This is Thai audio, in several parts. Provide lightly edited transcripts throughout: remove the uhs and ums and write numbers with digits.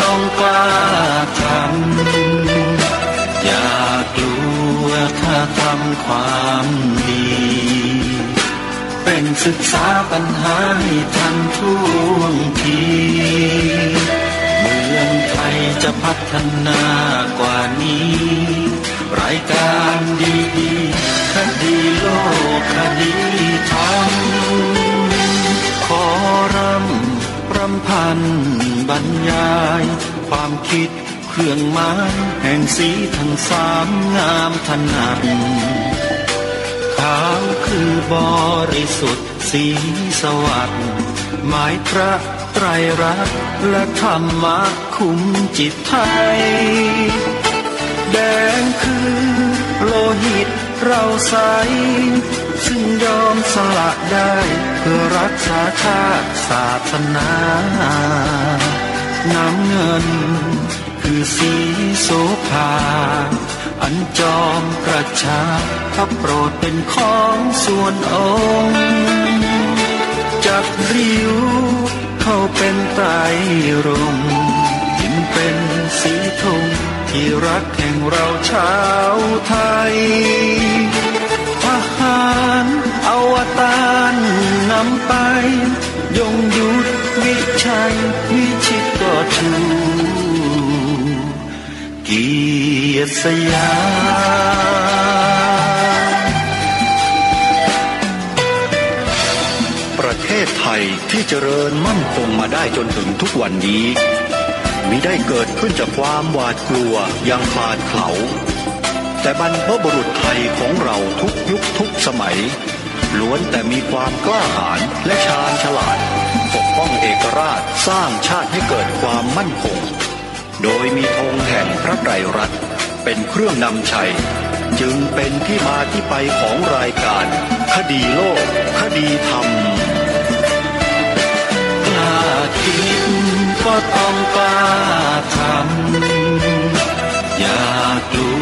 ต้องกล้าทำอย่ากลัวถ้าทำความดีเป็นศึกษาปัญหาให้ทันท่วงทีเมืองไทยจะพัฒนากว่านี้รายการดีๆคดีโลกคดีธรรมขอรำพันบรรยายความคิดเครื่องหมายแห่งสีทั้งสามงามถนัดขาวคือบริสุทธิ์สีสวัสดิ์หมายพระไตรรัตน์และธรรมะคุมจิตไทยแดงคือโลหิตเราใสซึ่งยอมสละได้เพื่อรักษาชาติศาสนาน้ำเงินคือสีโสภาอันจอมประชาพระโปรดเป็นของส่วนองค์จับริ้วเข้าเป็นไตรรงค์จึงเป็นสีธงที่รักแห่งเราชาวไทยทหารอวตารนำไปยงยุทธวิชัยวิชิตก็ชูเกียรติสยามประเทศไทยที่เจริญมั่นคงมาได้จนถึงทุกวันนี้มิได้เกิดขึ้นจากความหวาดกลัวอย่างคลาดเขลาแต่บรรพบุรุษไทยของเราทุกยุคทุกสมัยล้วนแต่มีความกล้าหาญและชาญฉลาดปกป้องเอกราชสร้างชาติให้เกิดความมั่นคงโดยมีธงแห่งพระไตรรัตน์เป็นเครื่องนำชัยจึงเป็นที่มาที่ไปของรายการคดีโลกคดีธรรมกล้าคิดก็ต้องกล้าทำอย่ากลั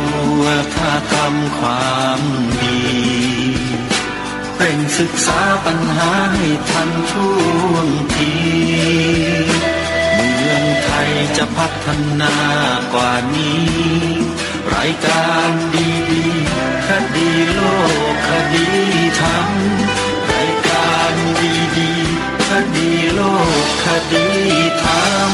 วถ้าทำความดีเป็นศึกษาปัญหาให้ทันท่วงทีเมืองไทยจะพัฒนากว่านี้รายการดีๆคดีโลกคดีธรรมรายการดีๆคดีโลกคดีธรรม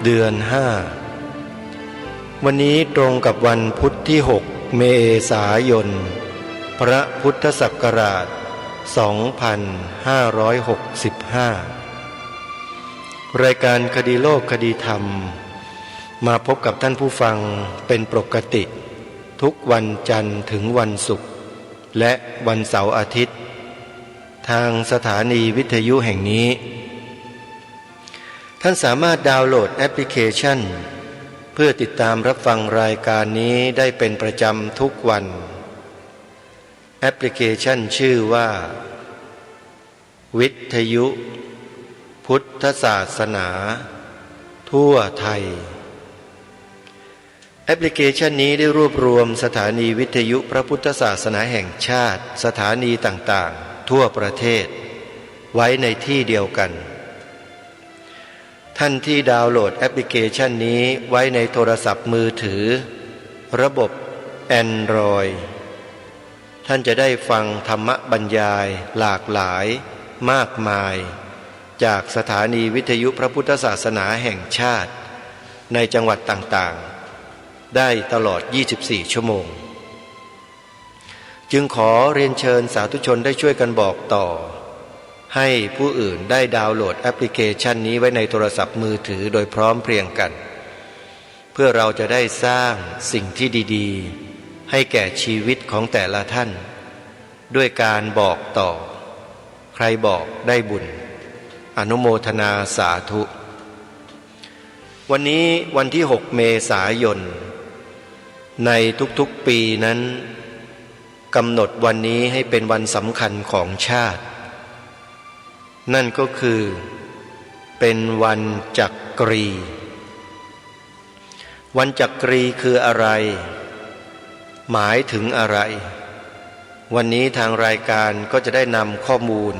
เดือน5วันนี้ตรงกับวันพุธที่6เมษายนพระพุทธศักราช2565รายการคดีโลกคดีธรรมมาพบกับท่านผู้ฟังเป็นปกติทุกวันจันทร์ถึงวันศุกร์และวันเสาร์อาทิตย์ทางสถานีวิทยุแห่งนี้ท่านสามารถดาวน์โหลดแอปพลิเคชันเพื่อติดตามรับฟังรายการนี้ได้เป็นประจำทุกวันแอปพลิเคชันชื่อว่าวิทยุพุทธศาสนาทั่วไทยแอปพลิเคชันนี้ได้รวบรวมสถานีวิทยุพระพุทธศาสนาแห่งชาติสถานีต่างๆทั่วประเทศ ไว้ในที่เดียวกันท่านที่ดาวน์โหลดแอปพลิเคชันนี้ไว้ในโทรศัพท์มือถือระบบ Android ท่านจะได้ฟังธรรมบรรยายหลากหลายมากมายจากสถานีวิทยุพระพุทธศาสนาแห่งชาติในจังหวัดต่างๆได้ตลอด24ชั่วโมงจึงขอเรียนเชิญสาธุชนได้ช่วยกันบอกต่อให้ผู้อื่นได้ดาวน์โหลดแอปพลิเคชันนี้ไว้ในโทรศัพท์มือถือโดยพร้อมเพรียงกันเพื่อเราจะได้สร้างสิ่งที่ดีๆให้แก่ชีวิตของแต่ละท่านด้วยการบอกต่อใครบอกได้บุญอนุโมทนาสาธุวันนี้วันที่6 เมษายนในทุกๆปีนั้นกำหนดวันนี้ให้เป็นวันสำคัญของชาตินั่นก็คือเป็นวันจักรีวันจักรีคืออะไรหมายถึงอะไรวันนี้ทางรายการก็จะได้นำข้อมูล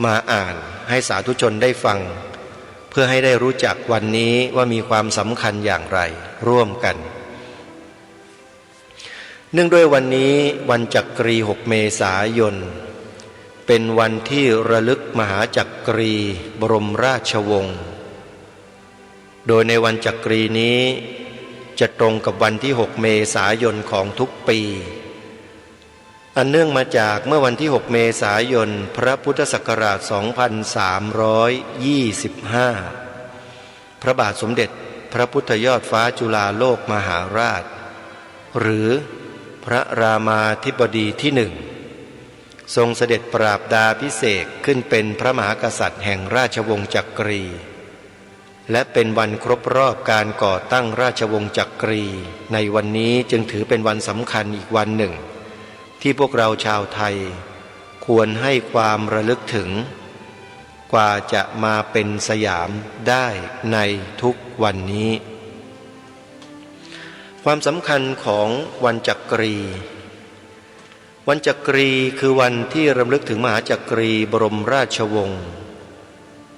มาอ่านให้สาธุชนได้ฟังเพื่อให้ได้รู้จักวันนี้ว่ามีความสำคัญอย่างไรร่วมกันเนื่องด้วยวันนี้วันจักรี6 เมษายนเป็นวันที่ระลึกมหาจักรีบรมราชวงศ์โดยในวันจักรีนี้จะตรงกับวันที่6 เมษายนของทุกปีอันเนื่องมาจากเมื่อวันที่6 เมษายนพระพุทธศักราช 2325 พระบาทสมเด็จพระพุทธยอดฟ้าจุฬาโลกมหาราชหรือพระรามาธิบดีที่ 1ทรงเสด็จปราบดาภิเษกขึ้นเป็นพระมหากษัตริย์แห่งราชวงศ์จักรีและเป็นวันครบรอบการก่อตั้งราชวงศ์จักรีในวันนี้จึงถือเป็นวันสำคัญอีกวันหนึ่งที่พวกเราชาวไทยควรให้ความระลึกถึงกว่าจะมาเป็นสยามได้ในทุกวันนี้ความสำคัญของวันจักรีวันจักรีคือวันที่รำลึกถึงมหาจักรีบรมราชวงศ์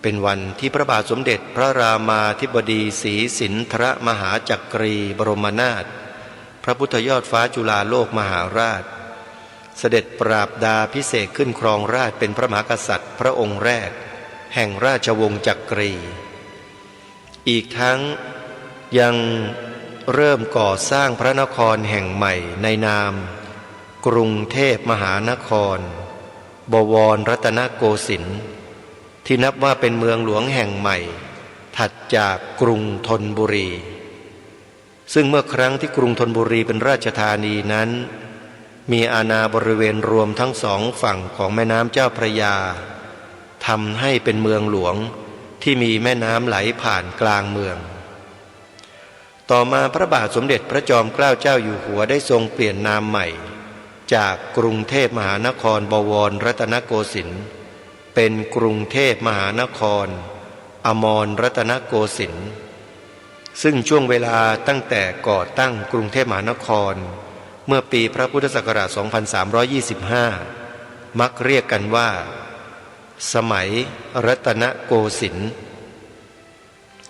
เป็นวันที่พระบาทสมเด็จพระรามาธิบดีศรีสินธรมหาจักรีบรมนาถพระพุทธยอดฟ้าจุฬาโลกมหาราชเสด็จปราบดาภิเษกขึ้นครองราชย์เป็นพระมหากษัตริย์พระองค์แรกแห่งราชวงศ์จักรีอีกทั้งยังเริ่มก่อสร้างพระนครแห่งใหม่ในนามกรุงเทพมหานครบวรรัตนโกสินทร์ที่นับว่าเป็นเมืองหลวงแห่งใหม่ถัดจากกรุงธนบุรีซึ่งเมื่อครั้งที่กรุงธนบุรีเป็นราชธานีนั้นมีอาณาบริเวณรวมทั้ง2 ฝั่งของแม่น้ำเจ้าพระยาทำให้เป็นเมืองหลวงที่มีแม่น้ำไหลผ่านกลางเมืองต่อมาพระบาทสมเด็จพระจอมเกล้าเจ้าอยู่หัวได้ทรงเปลี่ยนนามใหม่จากกรุงเทพมหานครบวรรัตนโกสินทร์เป็นกรุงเทพมหานครอมรรัตนโกสินทร์ซึ่งช่วงเวลาตั้งแต่ก่อตั้งกรุงเทพมหานครเมื่อปีพระพุทธศักราช 2325 มักเรียกกันว่าสมัยรัตนโกสินทร์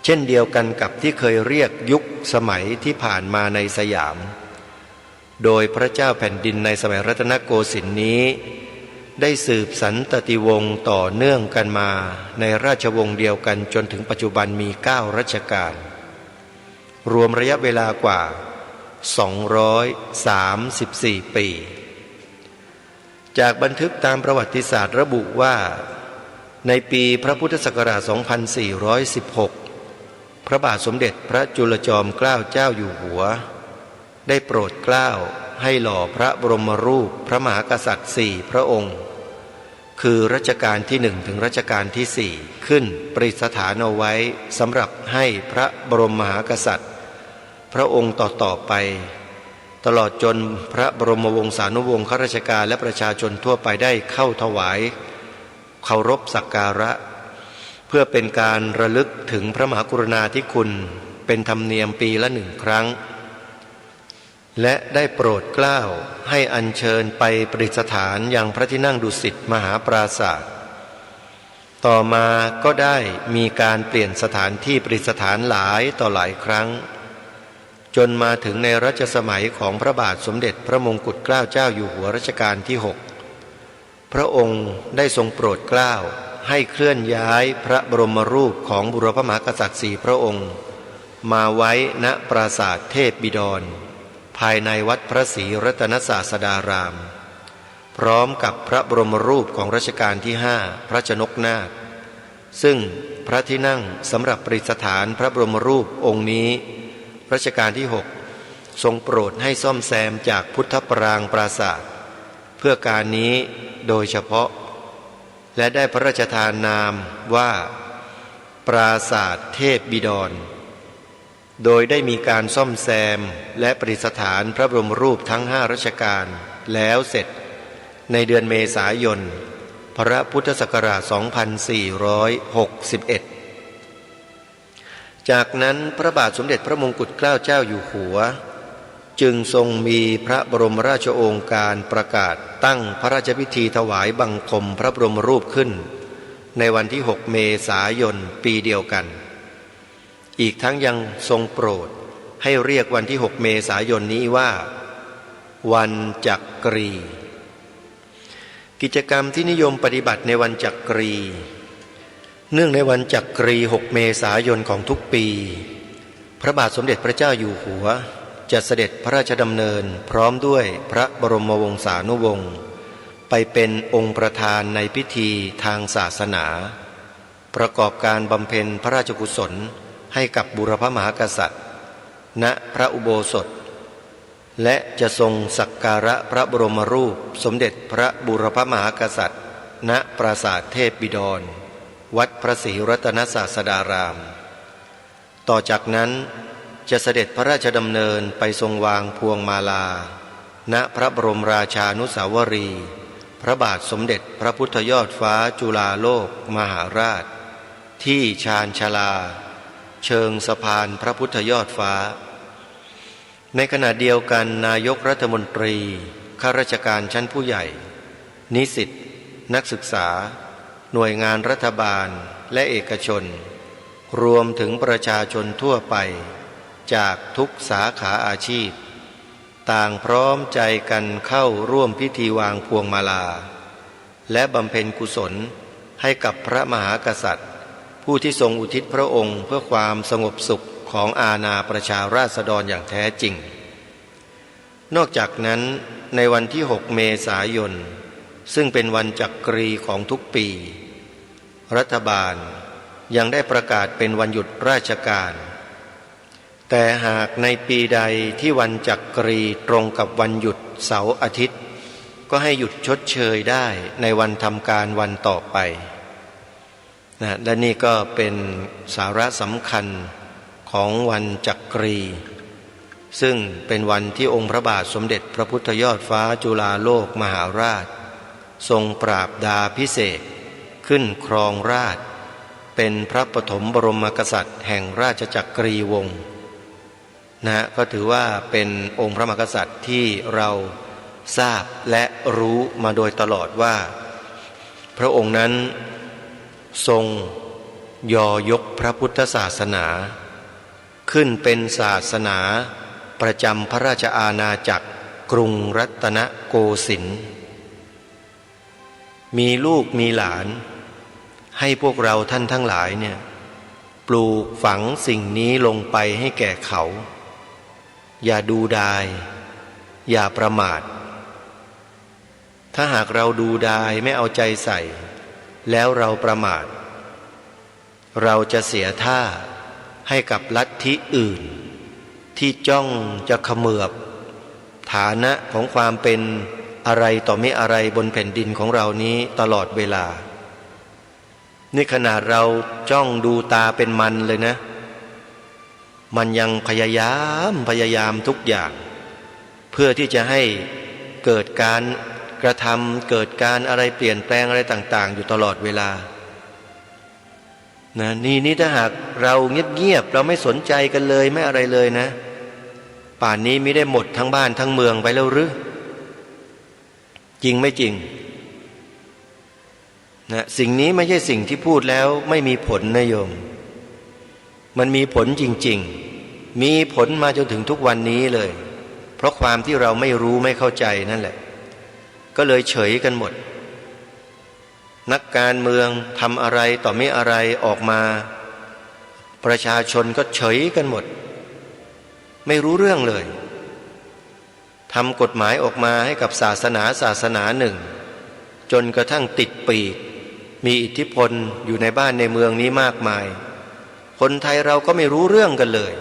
เช่นเดียวกันกับที่เคยเรียกยุคสมัยที่ผ่านมาในสยามโดยพระเจ้าแผ่นดินในสมัยรัตนโกสินทร์นี้ได้สืบสันตติวงศ์ต่อเนื่องกันมาในราชวงศ์เดียวกันจนถึงปัจจุบันมี9 รัชกาลรวมระยะเวลากว่า234 ปีจากบันทึกตามประวัติศาสตร์ระบุว่าในปีพระพุทธศักราช 2416 พระบาทสมเด็จพระจุลจอมเกล้าเจ้าอยู่หัวได้โปรดเกล้าให้หล่อพระบรมรูปพระมหากษัตริย์4 พระองค์คือรัชกาลที่ 1 ถึงรัชกาลที่ 4ขึ้นประดิษฐานเอาไว้สำหรับให้พระบรมมหากษัตริย์พระองค์ต่อไปตลอดจนพระบรมวงศานุวงศ์ข้าราชการและประชาชนทั่วไปได้เข้าถวายเคารพสักการะเพื่อเป็นการระลึกถึงพระมหากรุณาธิคุณเป็นธรรมเนียมปีละ1 ครั้งและได้โปรดเกล้าให้อัญเชิญไปประดิษฐานยังพระที่นั่งดุสิตมหาปราสาท ต่อมาก็ได้มีการเปลี่ยนสถานที่ประดิษฐานหลายต่อหลายครั้งจนมาถึงในรัชสมัยของพระบาทสมเด็จพระมงกุฎเกล้าเจ้าอยู่หัวรัชกาลที่ 6พระองค์ได้ทรงโปรดเกล้าให้เคลื่อนย้ายพระบรมรูปของบุรพมหากษัตริย์4พระองค์มาไว้ณปราสาทเทพบิดรภายในวัดพระศรีรัตนศาสดารามพร้อมกับพระบรมรูปของรัชกาลที่ 5พระชนกนาถซึ่งพระที่นั่งสำหรับประดิษฐานพระบรมรูปองค์นี้รัชกาลที่ 6ทรงโปรดให้ซ่อมแซมจากพุทธปรางปราสาทเพื่อการนี้โดยเฉพาะและได้พระราชทานนามว่าปราสาทเทพบิดรโดยได้มีการซ่อมแซมและประดิษฐานพระบรมรูปทั้ง5รัชกาลแล้วเสร็จในเดือนเมษายนพระพุทธศักราช 2461 จากนั้นพระบาทสมเด็จพระมงกุฎเกล้าเจ้าอยู่หัวจึงทรงมีพระบรมราชโองการประกาศตั้งพระราชพิธีถวายบังคมพระบรมรูปขึ้นในวันที่ 6 เมษายนปีเดียวกันอีกทั้งยังทรงโปรดให้เรียกวันที่ 6 เมษายนนี้ว่าวันจักรีกิจกรรมที่นิยมปฏิบัติในวันจักรีเนื่องในวันจักรี 6 เมษายนของทุกปีพระบาทสมเด็จพระเจ้าอยู่หัวจะเสด็จพระราชดำเนินพร้อมด้วยพระบรมวงศานุวงศ์ไปเป็นองค์ประธานในพิธีทางศาสนาประกอบการบำเพ็ญพระราชกุศลให้กับบุรพมหากษัตริย์ณพระอุโบสถและจะทรงสักการะพระบรมรูปสมเด็จพระบุรพมหากษัตริย์ณปราสาทเทพบิดรวัดพระศรีรัตนศาสดารามต่อจากนั้นจะเสด็จพระราชดำเนินไปทรงวางพวงมาลาณพระบรมราชานุสาวรีย์พระบาทสมเด็จพระพุทธยอดฟ้าจุฬาโลกมหาราชที่ชาญชาลาเชิงสะพานพระพุทธยอดฟ้าในขณะเดียวกันนายกรัฐมนตรีข้าราชการชั้นผู้ใหญ่นิสิตนักศึกษาหน่วยงานรัฐบาลและเอกชนรวมถึงประชาชนทั่วไปจากทุกสาขาอาชีพต่างพร้อมใจกันเข้าร่วมพิธีวางพวงมาลาและบำเพ็ญกุศลให้กับพระมหากษัตริย์ผู้ที่ทรงอุทิศพระองค์เพื่อความสงบสุขของอาณาประชาราษฎรอย่างแท้จริงนอกจากนั้นในวันที่ 6 เมษายนซึ่งเป็นวันจักรีของทุกปีรัฐบาลยังได้ประกาศเป็นวันหยุดราชการแต่หากในปีใดที่วันจักรีตรงกับวันหยุดเสาร์อาทิตย์ก็ให้หยุดชดเชยได้ในวันทำการวันต่อไปและนี่ก็เป็นสาระสำคัญของวันจักรีซึ่งเป็นวันที่องค์พระบาทสมเด็จพระพุทธยอดฟ้าจุฬาโลกมหาราชทรงปราบดาภิเษกขึ้นครองราชเป็นพระปฐมบรมกษัตริย์แห่งราชจักรีวงศ์ก็ถือว่าเป็นองค์พระมหากษัตริย์ที่เราทราบและรู้มาโดยตลอดว่าพระองค์นั้นทรงยอยกพระพุทธศาสนาขึ้นเป็นศาสนาประจำพระราชอาณาจักรกรุงรัตนโกสินทร์มีลูกมีหลานให้พวกเราท่านทั้งหลายเนี่ยปลูกฝังสิ่งนี้ลงไปให้แก่เขาอย่าดูดายอย่าประมาทถ้าหากเราดูดายไม่เอาใจใส่แล้วเราประมาทเราจะเสียท่าให้กับลัทธิอื่นที่จ้องจะเขมือบฐานะของความเป็นอะไรต่อไม่อะไรบนแผ่นดินของเรานี้ตลอดเวลานี่ขนาดเราจ้องดูตาเป็นมันเลยนะมันยังพยายามทุกอย่างเพื่อที่จะให้เกิดการกระทำเกิดการอะไรเปลี่ยนแปลงอะไรต่างๆอยู่ตลอดเวลานี่ถ้าหากเราเงียบเราไม่สนใจกันเลยไม่อะไรเลยนะป่านนี้ไม่ได้หมดทั้งบ้านทั้งเมืองไปแล้วหรือจริงไม่จริง นะสิ่งนี้ไม่ใช่สิ่งที่พูดแล้วไม่มีผลนะโยมมันมีผลจริงๆมีผลมาจนถึงทุกวันนี้เลยเพราะความที่เราไม่รู้ไม่เข้าใจนั่นแหละก็เลยเฉยกันหมดนักการเมืองทำอะไรต่อไม่อะไรออกมาประชาชนก็เฉยกันหมดไม่รู้เรื่องเลยทำกฎหมายออกมาให้กับศาสนาหนึ่งจนกระทั่งติดปีกมีอิทธิพลอยู่ในบ้านในเมืองนี้มากมายคนไทยเราก็ไม่รู้เรื่องกันเลย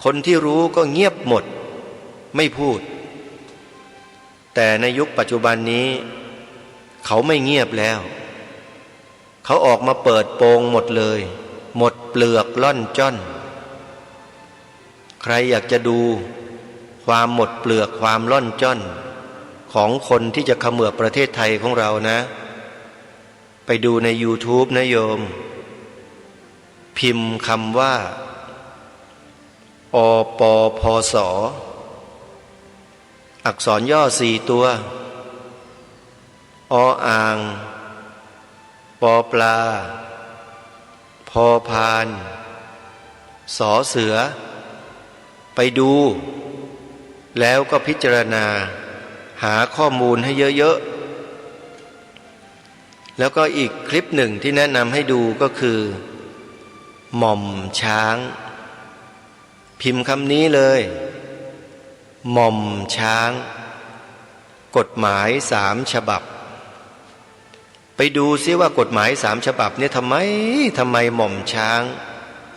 คนที่รู้ก็เงียบหมดไม่พูดแต่ในยุคปัจจุบันนี้เขาไม่เงียบแล้วเขาออกมาเปิดโปงหมดเลยหมดเปลือกล่อนจ้อนใครอยากจะดูความหมดเปลือกความล่อนจ้อนของคนที่จะเขมือบประเทศไทยของเรานะไปดูใน YouTube นะโยมพิมพ์คำว่าอปพสอักษรย่อ4ตัวออ่างปอปลาพอพานสอเสือไปดูแล้วก็พิจารณาหาข้อมูลให้เยอะๆแล้วก็อีกคลิปหนึ่งที่แนะนำให้ดูก็คือหม่อมช้างพิมพ์คำนี้เลยหม่อมช้างกฎหมาย3 ฉบับไปดูซิว่ากฎหมาย3 ฉบับเนี่ยทำไมหม่อมช้าง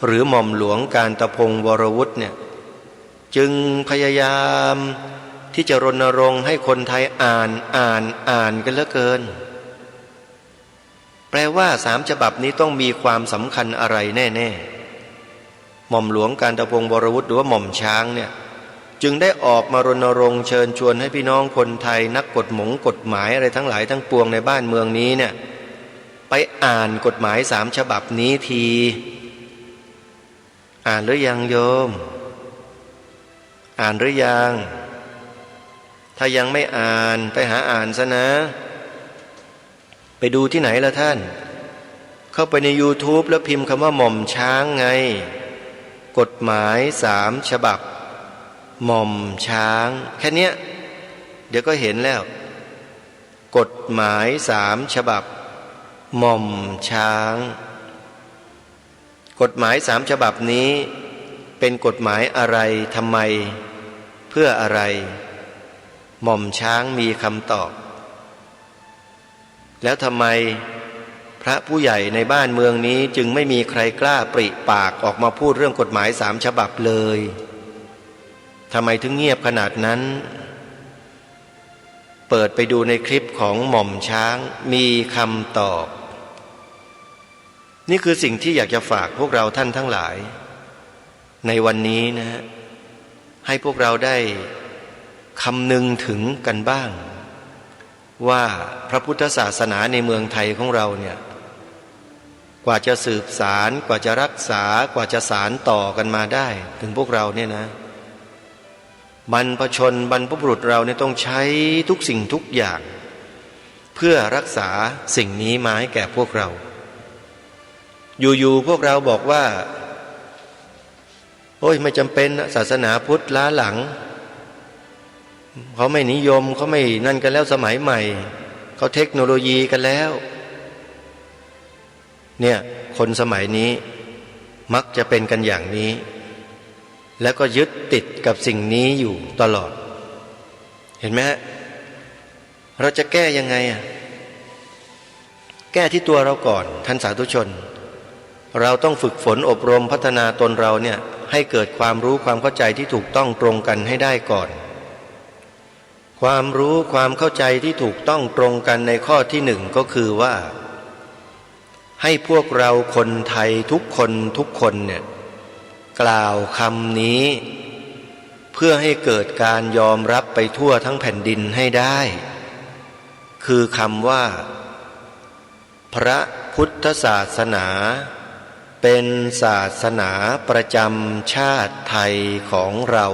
หรือหม่อมหลวงกาญตพงศ์วรวุฒิเนี่ยจึงพยายามที่จะรณรงค์ให้คนไทยอ่านกันเหลือเกินแปลว่า3 ฉบับนี้ต้องมีความสำคัญอะไรแน่ๆหม่อมหลวงกาญตพงศ์วรวุฒิหรือว่าหม่อมช้างเนี่ยจึงได้ออกมารณรงค์เชิญชวนให้พี่น้องคนไทยนักกฎหมายอะไรทั้งหลายทั้งปวงในบ้านเมืองนี้เนี่ยไปอ่านกฎหมาย3 ฉบับนี้ทีอ่านหรือยังโยมอ่านหรือยังถ้ายังไม่อ่านไปหาอ่านซะนะไปดูที่ไหนล่ะท่านเข้าไปใน YouTube แล้วพิมพ์คำว่าหม่อมช้างไงกฎหมาย3 ฉบับหม่อมช้างแค่เนี้ยเดี๋ยวก็เห็นแล้วกฎหมาย3 ฉบับหม่อมช้างกฎหมาย3 ฉบับนี้เป็นกฎหมายอะไรทำไมเพื่ออะไรหม่อมช้างมีคำตอบแล้วทำไมพระผู้ใหญ่ในบ้านเมืองนี้จึงไม่มีใครกล้าปริปากออกมาพูดเรื่องกฎหมาย3 ฉบับเลยทำไมถึงเงียบขนาดนั้นเปิดไปดูในคลิปของหม่อมช้างมีคำตอบนี่คือสิ่งที่อยากจะฝากพวกเราท่านทั้งหลายในวันนี้นะฮะให้พวกเราได้คำนึงถึงกันบ้างว่าพระพุทธศาสนาในเมืองไทยของเราเนี่ยกว่าจะสืบสารกว่าจะรักษากว่าจะสานต่อกันมาได้ถึงพวกเราเนี่ยนะบรรพชนบรรพบุรุษเราเนี่ยต้องใช้ทุกสิ่งทุกอย่างเพื่อรักษาสิ่งนี้มาให้แก่พวกเราอยู่ๆพวกเราบอกว่าโอ้ยไม่จำเป็นศาสนาพุทธล้าหลังเขาไม่นิยมเขาไม่นั่นกันแล้วสมัยใหม่เขาเทคโนโลยีกันแล้วเนี่ยคนสมัยนี้มักจะเป็นกันอย่างนี้แล้วก็ยึดติดกับสิ่งนี้อยู่ตลอดเห็นไหมฮะเราจะแก้ยังไงแก้ที่ตัวเราก่อนท่านสาธุชนเราต้องฝึกฝนอบรมพัฒนาตนเราเนี่ยให้เกิดความรู้ความเข้าใจที่ถูกต้องตรงกันให้ได้ก่อนความรู้ความเข้าใจที่ถูกต้องตรงกันในข้อที่1ก็คือว่าให้พวกเราคนไทยทุกคนเนี่ยกล่าวคำนี้เพื่อให้เกิดการยอมรับไปทั่วทั้งแผ่นดินให้ได้คือคำว่าพระพุทธศาสนาเป็นศาสนาประจำชาติไทยของเรา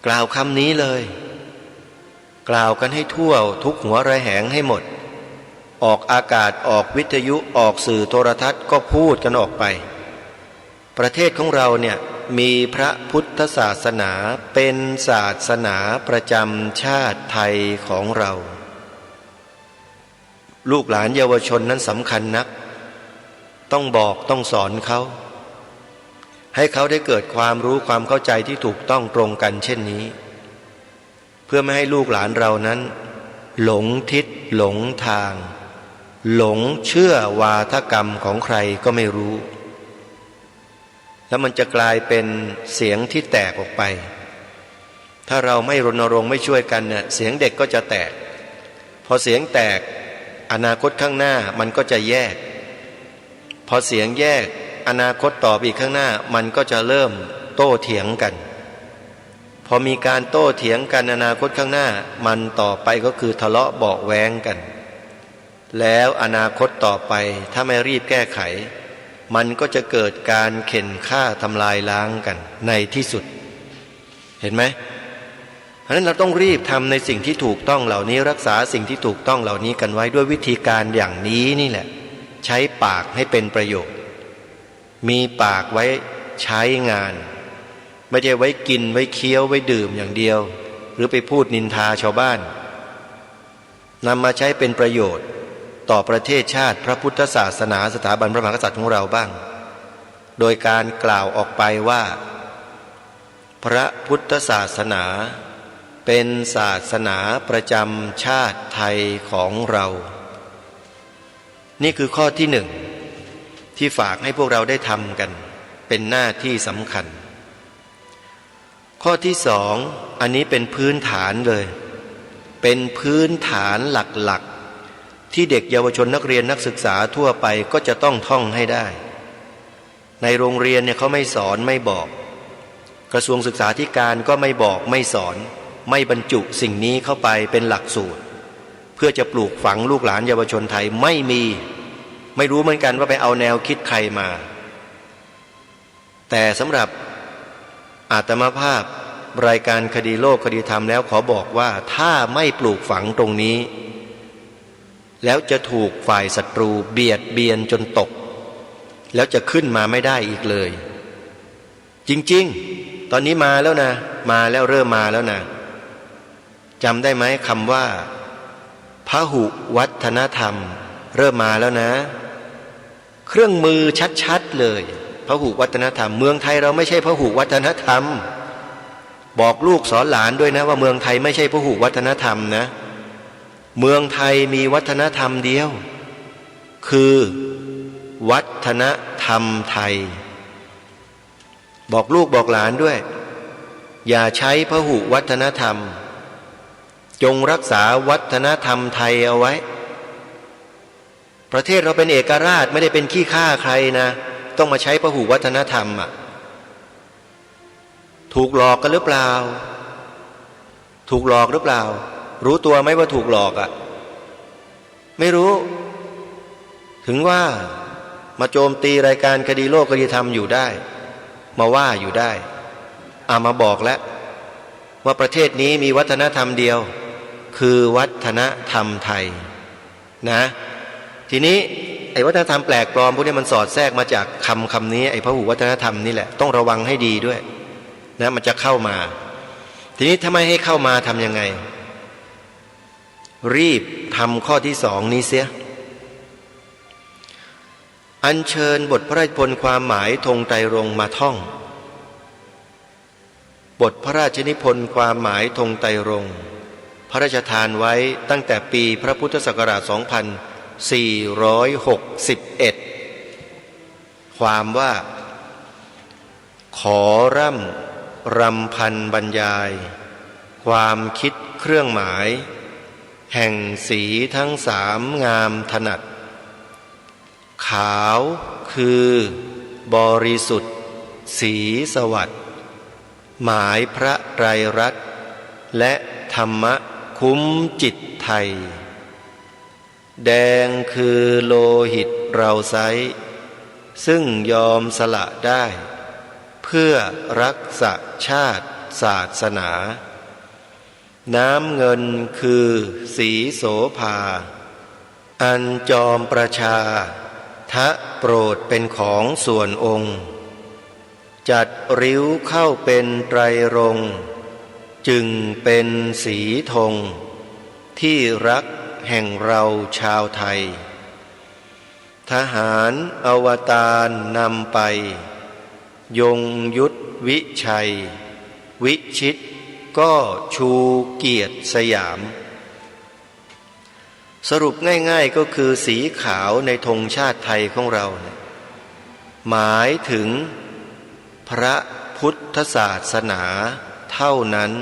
กล่าวคำนี้เลย กล่าวกันให้ทั่วทุกหัวระแหงให้หมดออกอากาศออกวิทยุออกสื่อโทรทัศน์ก็พูดกันออกไปประเทศของเราเนี่ยมีพระพุทธศาสนาเป็นศาสนาประจำชาติไทยของเราลูกหลานเยาวชนนั้นสำคัญนักต้องบอกต้องสอนเขาให้เขาได้เกิดความรู้ความเข้าใจที่ถูกต้องตรงกันเช่นนี้เพื่อไม่ให้ลูกหลานเรานั้นหลงทิศหลงทางหลงเชื่อวาทกรรมของใครก็ไม่รู้แล้วมันจะกลายเป็นเสียงที่แตกออกไปถ้าเราไม่รณรงค์ไม่ช่วยกันเนี่ยเสียงเด็กก็จะแตกพอเสียงแตกอนาคตข้างหน้ามันก็จะแยกพอเสียงแยกอนาคตต่อไปอีกข้างหน้ามันก็จะเริ่มโต้เถียงกันพอมีการโต้เถียงกันอนาคตข้างหน้ามันต่อไปก็คือทะเลาะเบาะแว้งกันแล้วอนาคตต่อไปถ้าไม่รีบแก้ไขมันก็จะเกิดการเข็นฆ่าทำลายล้างกันในที่สุดเห็นไหมเพราะฉะนั้นเราต้องรีบทำในสิ่งที่ถูกต้องเหล่านี้รักษาสิ่งที่ถูกต้องเหล่านี้กันไว้ด้วยวิธีการอย่างนี้นี่แหละใช้ปากให้เป็นประโยชน์มีปากไว้ใช้งานไม่ใช่ไว้กินไว้เคี้ยวไว้ดื่มอย่างเดียวหรือไปพูดนินทาชาวบ้านนำมาใช้เป็นประโยชน์ต่อประเทศชาติพระพุทธศาสนาสถาบันพระมหากษัตริย์ของเราบ้างโดยการกล่าวออกไปว่าพระพุทธศาสนาเป็นศาสนาประจำชาติไทยของเรานี่คือข้อที่หนึ่งที่ฝากให้พวกเราได้ทำกันเป็นหน้าที่สำคัญข้อที่สองอันนี้เป็นพื้นฐานเลยเป็นพื้นฐานหลักๆที่เด็กเยาวชนนักเรียนนักศึกษาทั่วไปก็จะต้องท่องให้ได้ในโรงเรียนเนี่ยเขาไม่สอนไม่บอกกระทรวงศึกษาธิการก็ไม่บอกไม่สอนไม่บรรจุสิ่งนี้เข้าไปเป็นหลักสูตรเพื่อจะปลูกฝังลูกหลานเยาวชนไทยไม่รู้เหมือนกันว่าไปเอาแนวคิดใครมาแต่สำหรับอาตมาภาพรายการคดีโลกคดีธรรมแล้วขอบอกว่าถ้าไม่ปลูกฝังตรงนี้แล้วจะถูกฝ่ายศัตรูเบียดเบียนจนตกแล้วจะขึ้นมาไม่ได้อีกเลยจริงๆตอนนี้มาแล้วนะมาแล้วเริ่มมาแล้วนะจำได้ไหมคำว่าพหุวัฒนธรรมเริ่มมาแล้วนะเครื่องมือชัดๆเลยพหุวัฒนธรรมเมืองไทยเราไม่ใช่พหุวัฒนธรรมบอกลูกสอนหลานด้วยนะว่าเมืองไทยไม่ใช่พหุวัฒนธรรมนะเมืองไทยมีวัฒนธรรมเดียวคือวัฒนธรรมไทยบอกลูกบอกหลานด้วยอย่าใช้พหุวัฒนธรรมจงรักษาวัฒนธรรมไทยเอาไว้ประเทศเราเป็นเอกราชไม่ได้เป็นขี้ข้าใครนะต้องมาใช้พหุวัฒนธรรมอ่ะถูกหลอกกันหรือเปล่าถูกหลอกหรือเปล่ารู้ตัวไหมว่าถูกหลอกอ่ะไม่รู้ถึงว่ามาโจมตีรายการคดีโลกคดีธรรมอยู่ได้มาว่าอยู่ได้มาบอกแล้วว่าประเทศนี้มีวัฒนธรรมเดียวคือวัฒนธรรมไทยนะทีนี้ไอ้วัฒนธรรมแปลกปลอมพวกนี้มันสอดแทรกมาจากคำนี้ไอ้พหุวัฒนธรรมนี่แหละต้องระวังให้ดีด้วยนะมันจะเข้ามาทีนี้ถ้าไม่ให้เข้ามาทำยังไงรีบทำข้อที่สองนี้เสียอัญเชิญบทพระราชนิพนธ์ความหมายธงไตรรงค์มาท่องบทพระราชนิพนธ์ความหมายธงไตรรงค์พระราชทานไว้ตั้งแต่ปีพระพุทธศักราช 2461 ความว่าขอร่ำรำพันบรรยายความคิดเครื่องหมายแห่งสีทั้งสามงามถนัดขาวคือบริสุทธิ์สีสวัสดิ์หมายพระไตรรัตน์และธรรมะคุ้มจิตไทยแดงคือโลหิตเราไซร้ซึ่งยอมสละได้เพื่อรักษาชาติศาสนา น้ำเงินคือสีโสภาอันจอมประชาทะโปรดเป็นของส่วนองค์จัดริ้วเข้าเป็นไตรรงค์จึงเป็นสีธงที่รักแห่งเราชาวไทยทหารอวตารนำไปยงยุทธวิชัยวิชิตก็ชูเกียรติสยามสรุปง่ายๆก็คือสีขาวในธงชาติไทยของเราเนี่ยหมายถึงพระพุทธศาสนาเท่านั้น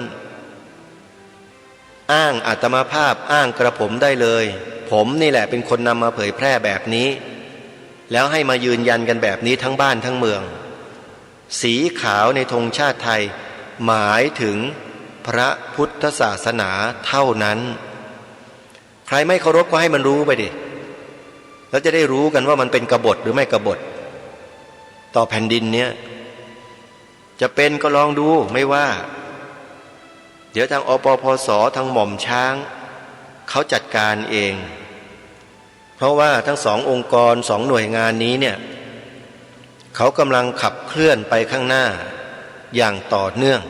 อ้างอาตมาภาพอ้างกระผมได้เลยผมนี่แหละเป็นคนนำมาเผยแพร่แบบนี้แล้วให้มายืนยันกันแบบนี้ทั้งบ้านทั้งเมืองสีขาวในธงชาติไทยหมายถึงพระพุทธศาสนาเท่านั้นใครไม่เคารพก็ให้มันรู้ไปดิแล้วจะได้รู้กันว่ามันเป็นกบฏหรือไม่กบฏต่อแผ่นดินเนี้ยจะเป็นก็ลองดูไม่ว่าเดี๋ยวทางอปปสทางหม่อมช้างเขาจัดการเองเพราะว่าทั้งสององค์กรสองหน่วยงานนี้เนี่ยเขากำลังขับเคลื่อนไปข้างหน้าอย่างต่อเนื่อง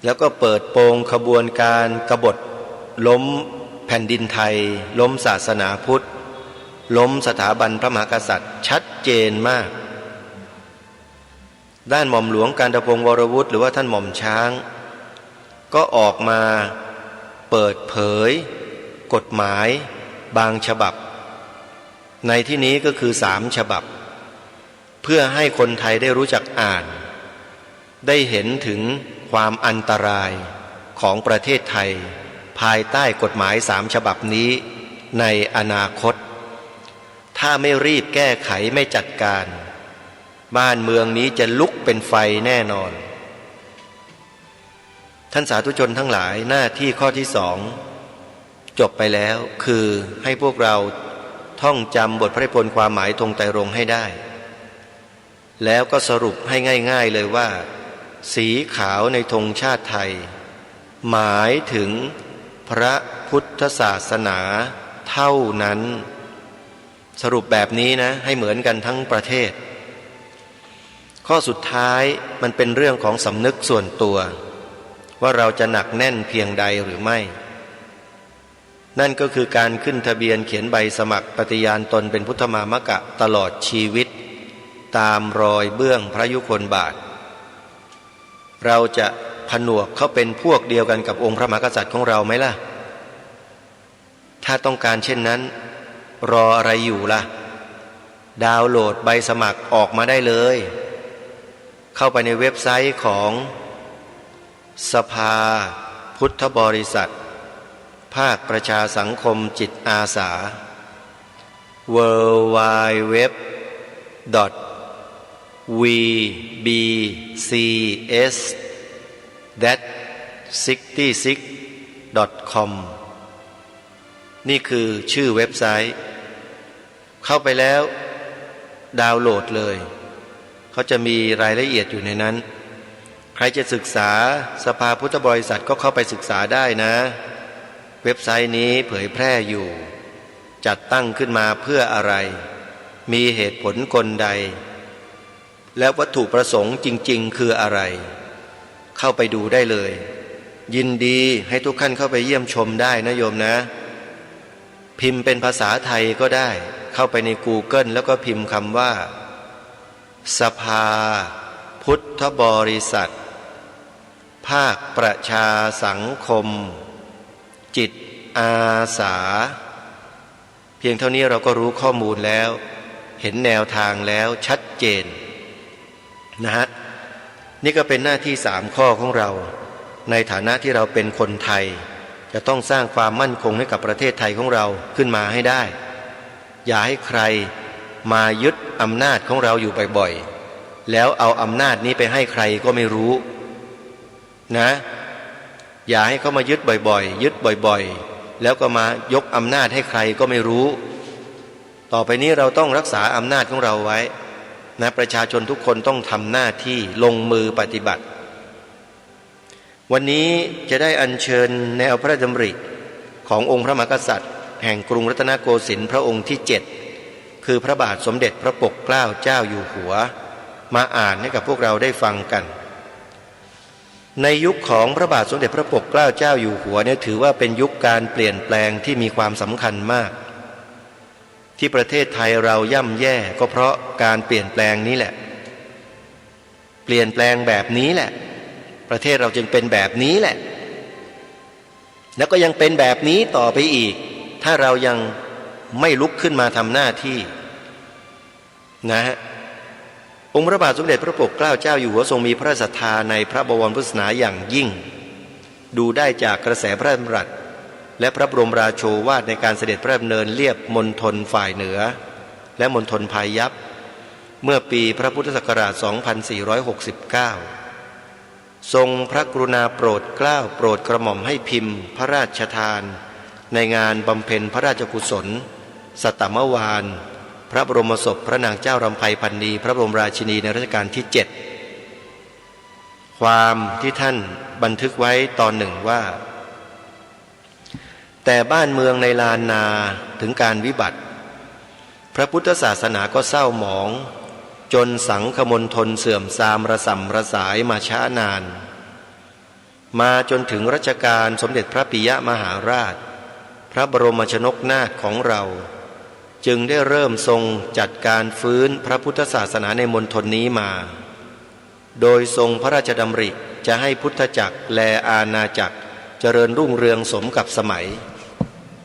แล้วก็เปิดโปงขบวนการกบฏล้มแผ่นดินไทยล้มศาสนาพุทธล้มสถาบันพระมหากษัตริย์ชัดเจนมากด้านหม่อมหลวงกาญจพงศ์วรวุฒิหรือว่าท่านหม่อมช้างก็ออกมาเปิดเผยกฎหมายบางฉบับในที่นี้ก็คือ3 ฉบับเพื่อให้คนไทยได้รู้จักอ่านได้เห็นถึงความอันตรายของประเทศไทยภายใต้กฎหมาย3 ฉบับนี้ในอนาคตถ้าไม่รีบแก้ไขไม่จัดการบ้านเมืองนี้จะลุกเป็นไฟแน่นอนท่านสาธุชนทั้งหลายหน้าที่ข้อที่2จบไปแล้วคือให้พวกเราท่องจำบทพระพจน์ความหมายธงไตรรงค์ให้ได้แล้วก็สรุปให้ง่ายๆเลยว่าสีขาวในธงชาติไทยหมายถึงพระพุทธศาสนาเท่านั้นสรุปแบบนี้นะให้เหมือนกันทั้งประเทศข้อสุดท้ายมันเป็นเรื่องของสำนึกส่วนตัวว่าเราจะหนักแน่นเพียงใดหรือไม่นั่นก็คือการขึ้นทะเบียนเขียนใบสมัครปฏิญาณตนเป็นพุทธมามกะตลอดชีวิตตามรอยเบื้องพระยุคลบาทเราจะผนวกเข้าเป็นพวกเดียวกันกับองค์พระมหากษัตริย์ของเราไหมล่ะถ้าต้องการเช่นนั้นรออะไรอยู่ล่ะดาวน์โหลดใบสมัครออกมาได้เลยเข้าไปในเว็บไซต์ของสภาพุทธบริษัทภาคประชาสังคมจิตอาสา www.vbcs-66.com นี่คือชื่อเว็บไซต์เข้าไปแล้วดาวน์โหลดเลยเขาจะมีรายละเอียดอยู่ในนั้นใครจะศึกษาสภาพุทธบริษัทก็เข้าไปศึกษาได้นะเว็บไซต์นี้เผยแพร่อยู่จัดตั้งขึ้นมาเพื่ออะไรมีเหตุผลกลใดและวัตถุประสงค์จริงๆคืออะไรเข้าไปดูได้เลยยินดีให้ทุกท่านเข้าไปเยี่ยมชมได้นะโยมนะพิมพ์เป็นภาษาไทยก็ได้เข้าไปใน Google แล้วก็พิมพ์คำว่าสภาพุทธบริษัทภาคประชาสังคมจิตอาสาเพียงเท่านี้เราก็รู้ข้อมูลแล้วเห็นแนวทางแล้วชัดเจนนะฮะนี่ก็เป็นหน้าที่3 ข้อของเราในฐานะที่เราเป็นคนไทยจะต้องสร้างความมั่นคงให้กับประเทศไทยของเราขึ้นมาให้ได้อย่าให้ใครมายึดอำนาจของเราอยู่บ่อยๆแล้วเอาอำนาจนี้ไปให้ใครก็ไม่รู้นะอย่าให้เขามายึดบ่อยๆยึดบ่อยๆแล้วก็มายกอำนาจให้ใครก็ไม่รู้ต่อไปนี้เราต้องรักษาอำนาจของเราไว้นะประชาชนทุกคนต้องทำหน้าที่ลงมือปฏิบัติ วันนี้จะได้อัญเชิญแนวพระราชดำริขององค์พระมหากษัตริย์แห่งกรุงรัตนโกสินทร์พระองค์ที่7คือพระบาทสมเด็จพระปกเกล้าเจ้าอยู่หัวมาอ่านให้กับพวกเราได้ฟังกันในยุคของพระบาทสมเด็จพระปกเกล้าเจ้าอยู่หัวเนี่ยถือว่าเป็นยุคการเปลี่ยนแปลงที่มีความสำคัญมากที่ประเทศไทยเราย่ำแย่ก็เพราะการเปลี่ยนแปลงนี้แหละเปลี่ยนแปลงแบบนี้แหละประเทศเราจึงเป็นแบบนี้แหละแล้วก็ยังเป็นแบบนี้ต่อไปอีกถ้าเรายังไม่ลุกขึ้นมาทำหน้าที่นะฮะองค์พระบาทสมเด็จพระปกเกล้าเจ้าอยู่หัวทรงมีพระศรัทธาในพระบวรพุทธศาสนาอย่างยิ่งดูได้จากกระแสพระดำรัสและพระบรมราโชวาทในการเสด็จพระดำเนินเลียบมณฑลฝ่ายเหนือและมณฑลพายัพเมื่อปีพระพุทธศักราช 2469 ทรงพระกรุณาโปรดเกล้าโปรดกระหม่อมให้พิมพ์พระราชทานในงานบำเพ็ญพระราชกุศลสัตตมวาลพระบรมศพพระนางเจ้ารำไพพรรณีพระบรมราชินีในรัชกาลที่7ความที่ท่านบันทึกไว้ตอนหนึ่งว่าแต่บ้านเมืองในลานนาถึงการวิบัติพระพุทธศาสนาก็เศร้าหมองจนสังคมณฑลเสื่อมทรามระส่ำระสายมาช้านานมาจนถึงรัชกาลสมเด็จพระปิยมหาราชพระบรมชนกนาถของเราจึงได้เริ่มทรงจัดการฟื้นพระพุทธศาสนาในมณฑลนี้มาโดยทรงพระราชดำริจะให้พุทธจักรและอาณาจักรเจริญรุ่งเรืองสมกับสมัย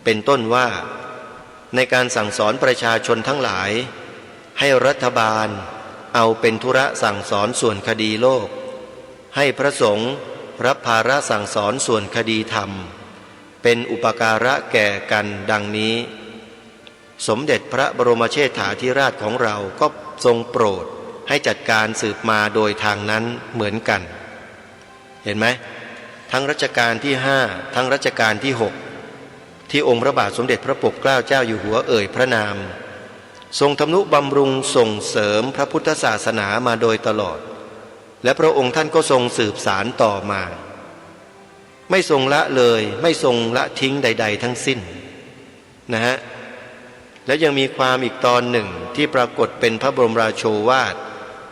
เป็นต้นว่าในการสั่งสอนประชาชนทั้งหลายให้รัฐบาลเอาเป็นธุระสั่งสอนส่วนคดีโลกให้พระสงฆ์รับภาระสั่งสอนส่วนคดีธรรมเป็นอุปการะแก่กันดังนี้สมเด็จพระบรมเชษฐาธิราชของเราก็ทรงโปรดให้จัดการสืบมาโดยทางนั้นเหมือนกันเห็นไหมทั้งรัชกาลที่5ทั้งรัชกาลที่6ที่องค์พระบาทสมเด็จพระปกเกล้าเจ้าอยู่หัวเอ่ยพระนามทรงทำนุบำรุงส่งเสริมพระพุทธศาสนามาโดยตลอดและพระองค์ท่านก็ทรงสืบสารต่อมาไม่ทรงละเลยไม่ทรงละทิ้งใดๆทั้งสิ้นนะฮะและยังมีความอีกตอนหนึ่งที่ปรากฏเป็นพระบรมราโชวาท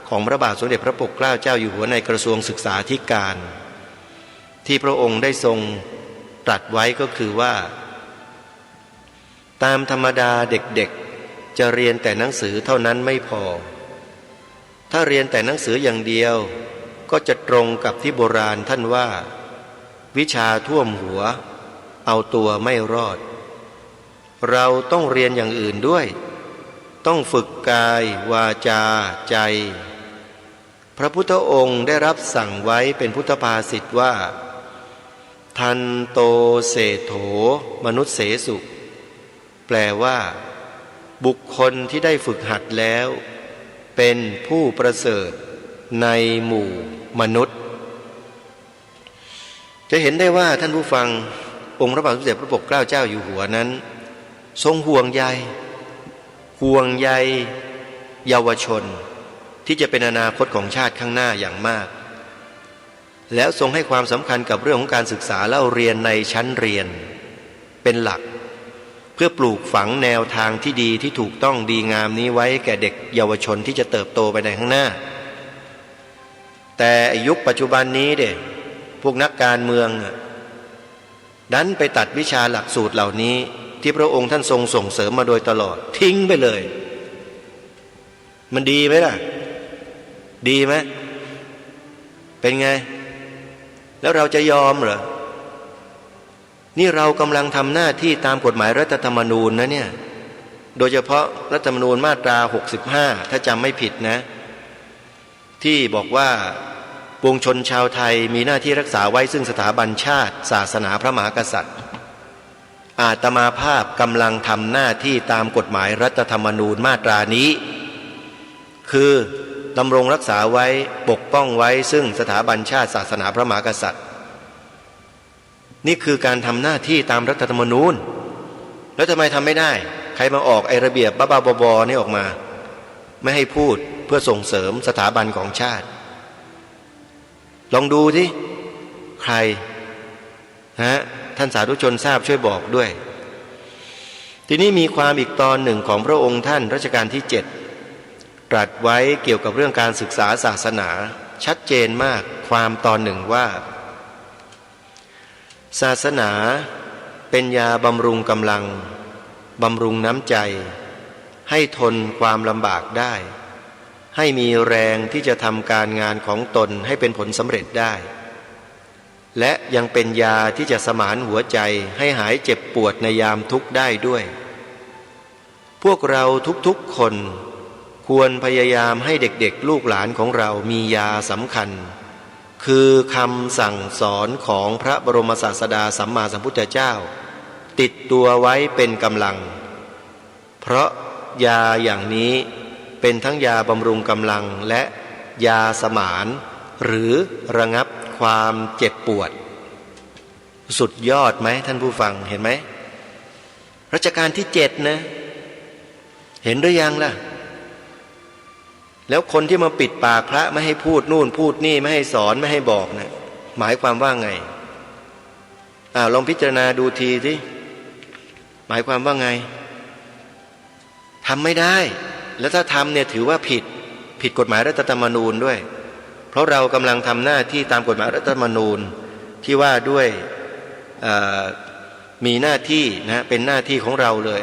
ของพระบาทสมเด็จพระปกเกล้าเจ้าอยู่หัวในกระทรวงศึกษาธิการที่พระองค์ได้ทรงตรัสไว้ก็คือว่าตามธรรมดาเด็กๆจะเรียนแต่หนังสือเท่านั้นไม่พอถ้าเรียนแต่หนังสืออย่างเดียวก็จะตรงกับที่โบราณท่านว่าวิชาท่วมหัวเอาตัวไม่รอดเราต้องเรียนอย่างอื่นด้วยต้องฝึกกายวาจาใจพระพุทธองค์ได้รับสั่งไว้เป็นพุทธภาษิตว่าทันโตเศโถมนุษย์เสสุแปลว่าบุคคลที่ได้ฝึกหัดแล้วเป็นผู้ประเสริฐในหมู่มนุษย์จะเห็นได้ว่าท่านผู้ฟังองค์พระบาทสมเด็จพระปกเกล้าเจ้าอยู่หัวนั้นทรงห่วงใยเยาวชนที่จะเป็นอนาคตของชาติข้างหน้าอย่างมากแล้วทรงให้ความสำคัญกับเรื่องของการศึกษาเล่าเรียนในชั้นเรียนเป็นหลักเพื่อปลูกฝังแนวทางที่ดีที่ถูกต้องดีงามนี้ไว้แก่เด็กเยาวชนที่จะเติบโตไปในข้างหน้าแต่ยุคปัจจุบันนี้พวกนักการเมืองดันไปตัดวิชาหลักสูตรเหล่านี้ที่พระองค์ท่านทรงส่งเสริมมาโดยตลอดทิ้งไปเลยมันดีไหมล่ะดีไหมเป็นไงแล้วเราจะยอมเหรอนี่เรากำลังทำหน้าที่ตามกฎหมายรัฐธรรมนูญนะเนี่ยโดยเฉพาะรัฐธรรมนูญมาตรา65ถ้าจำไม่ผิดนะที่บอกว่าปวงชนชาวไทยมีหน้าที่รักษาไว้ซึ่งสถาบันชาติศาสนาพระมหากษัตริย์อาตมาภาพกำลังทำหน้าที่ตามกฎหมายรัฐธรรมนูญมาตรานี้คือดำรงรักษาไว้ปกป้องไว้ซึ่งสถาบันชาติศาสนาพระมหากษัตริย์นี่คือการทำหน้าที่ตามรัฐธรรมนูญแล้วทำไมทำไม่ได้ใครมาออกไอ้ระเบียบบ้าๆบอๆนี่ออกมาไม่ให้พูดเพื่อส่งเสริมสถาบันของชาติลองดูที่ ใครท่านสาธุชนทราบช่วยบอกด้วย ทีนี้มีความอีกตอนหนึ่งของพระองค์ท่านรัชกาลที่7ตรัสไว้เกี่ยวกับเรื่องการศึกษาศาสนาชัดเจนมากความตอนหนึ่งว่าศาสนาเป็นยาบำรุงกำลังบำรุงน้ำใจให้ทนความลำบากได้ให้มีแรงที่จะทำการงานของตนให้เป็นผลสำเร็จได้และยังเป็นยาที่จะสมานหัวใจให้หายเจ็บปวดในยามทุกข์ได้ด้วยพวกเราทุกๆคนควรพยายามให้เด็กๆลูกหลานของเรามียาสำคัญคือคำสั่งสอนของพระบรมศาสดาสัมมาสัมพุทธเจ้าติดตัวไว้เป็นกำลังเพราะยาอย่างนี้เป็นทั้งยาบำรุงกำลังและยาสมานหรือระงับความเจ็บปวดสุดยอดไหมท่านผู้ฟังเห็นไหมรัชกาลที่7นะเห็นหรือยังล่ะแล้วคนที่มาปิดปากพระไม่ให้พูดนู่นพูดนี่ไม่ให้สอนไม่ให้บอกนะหมายความว่าไงลองพิจารณาดูทีสิหมายความว่าไงทำไม่ได้แล้วถ้าทำเนี่ยถือว่าผิดกฎหมายรัฐธรรมนูญด้วยเพราะเรากำลังทำหน้าที่ตามกฎหมายรัฐธรรมนูญที่ว่าด้วยมีหน้าที่นะเป็นหน้าที่ของเราเลย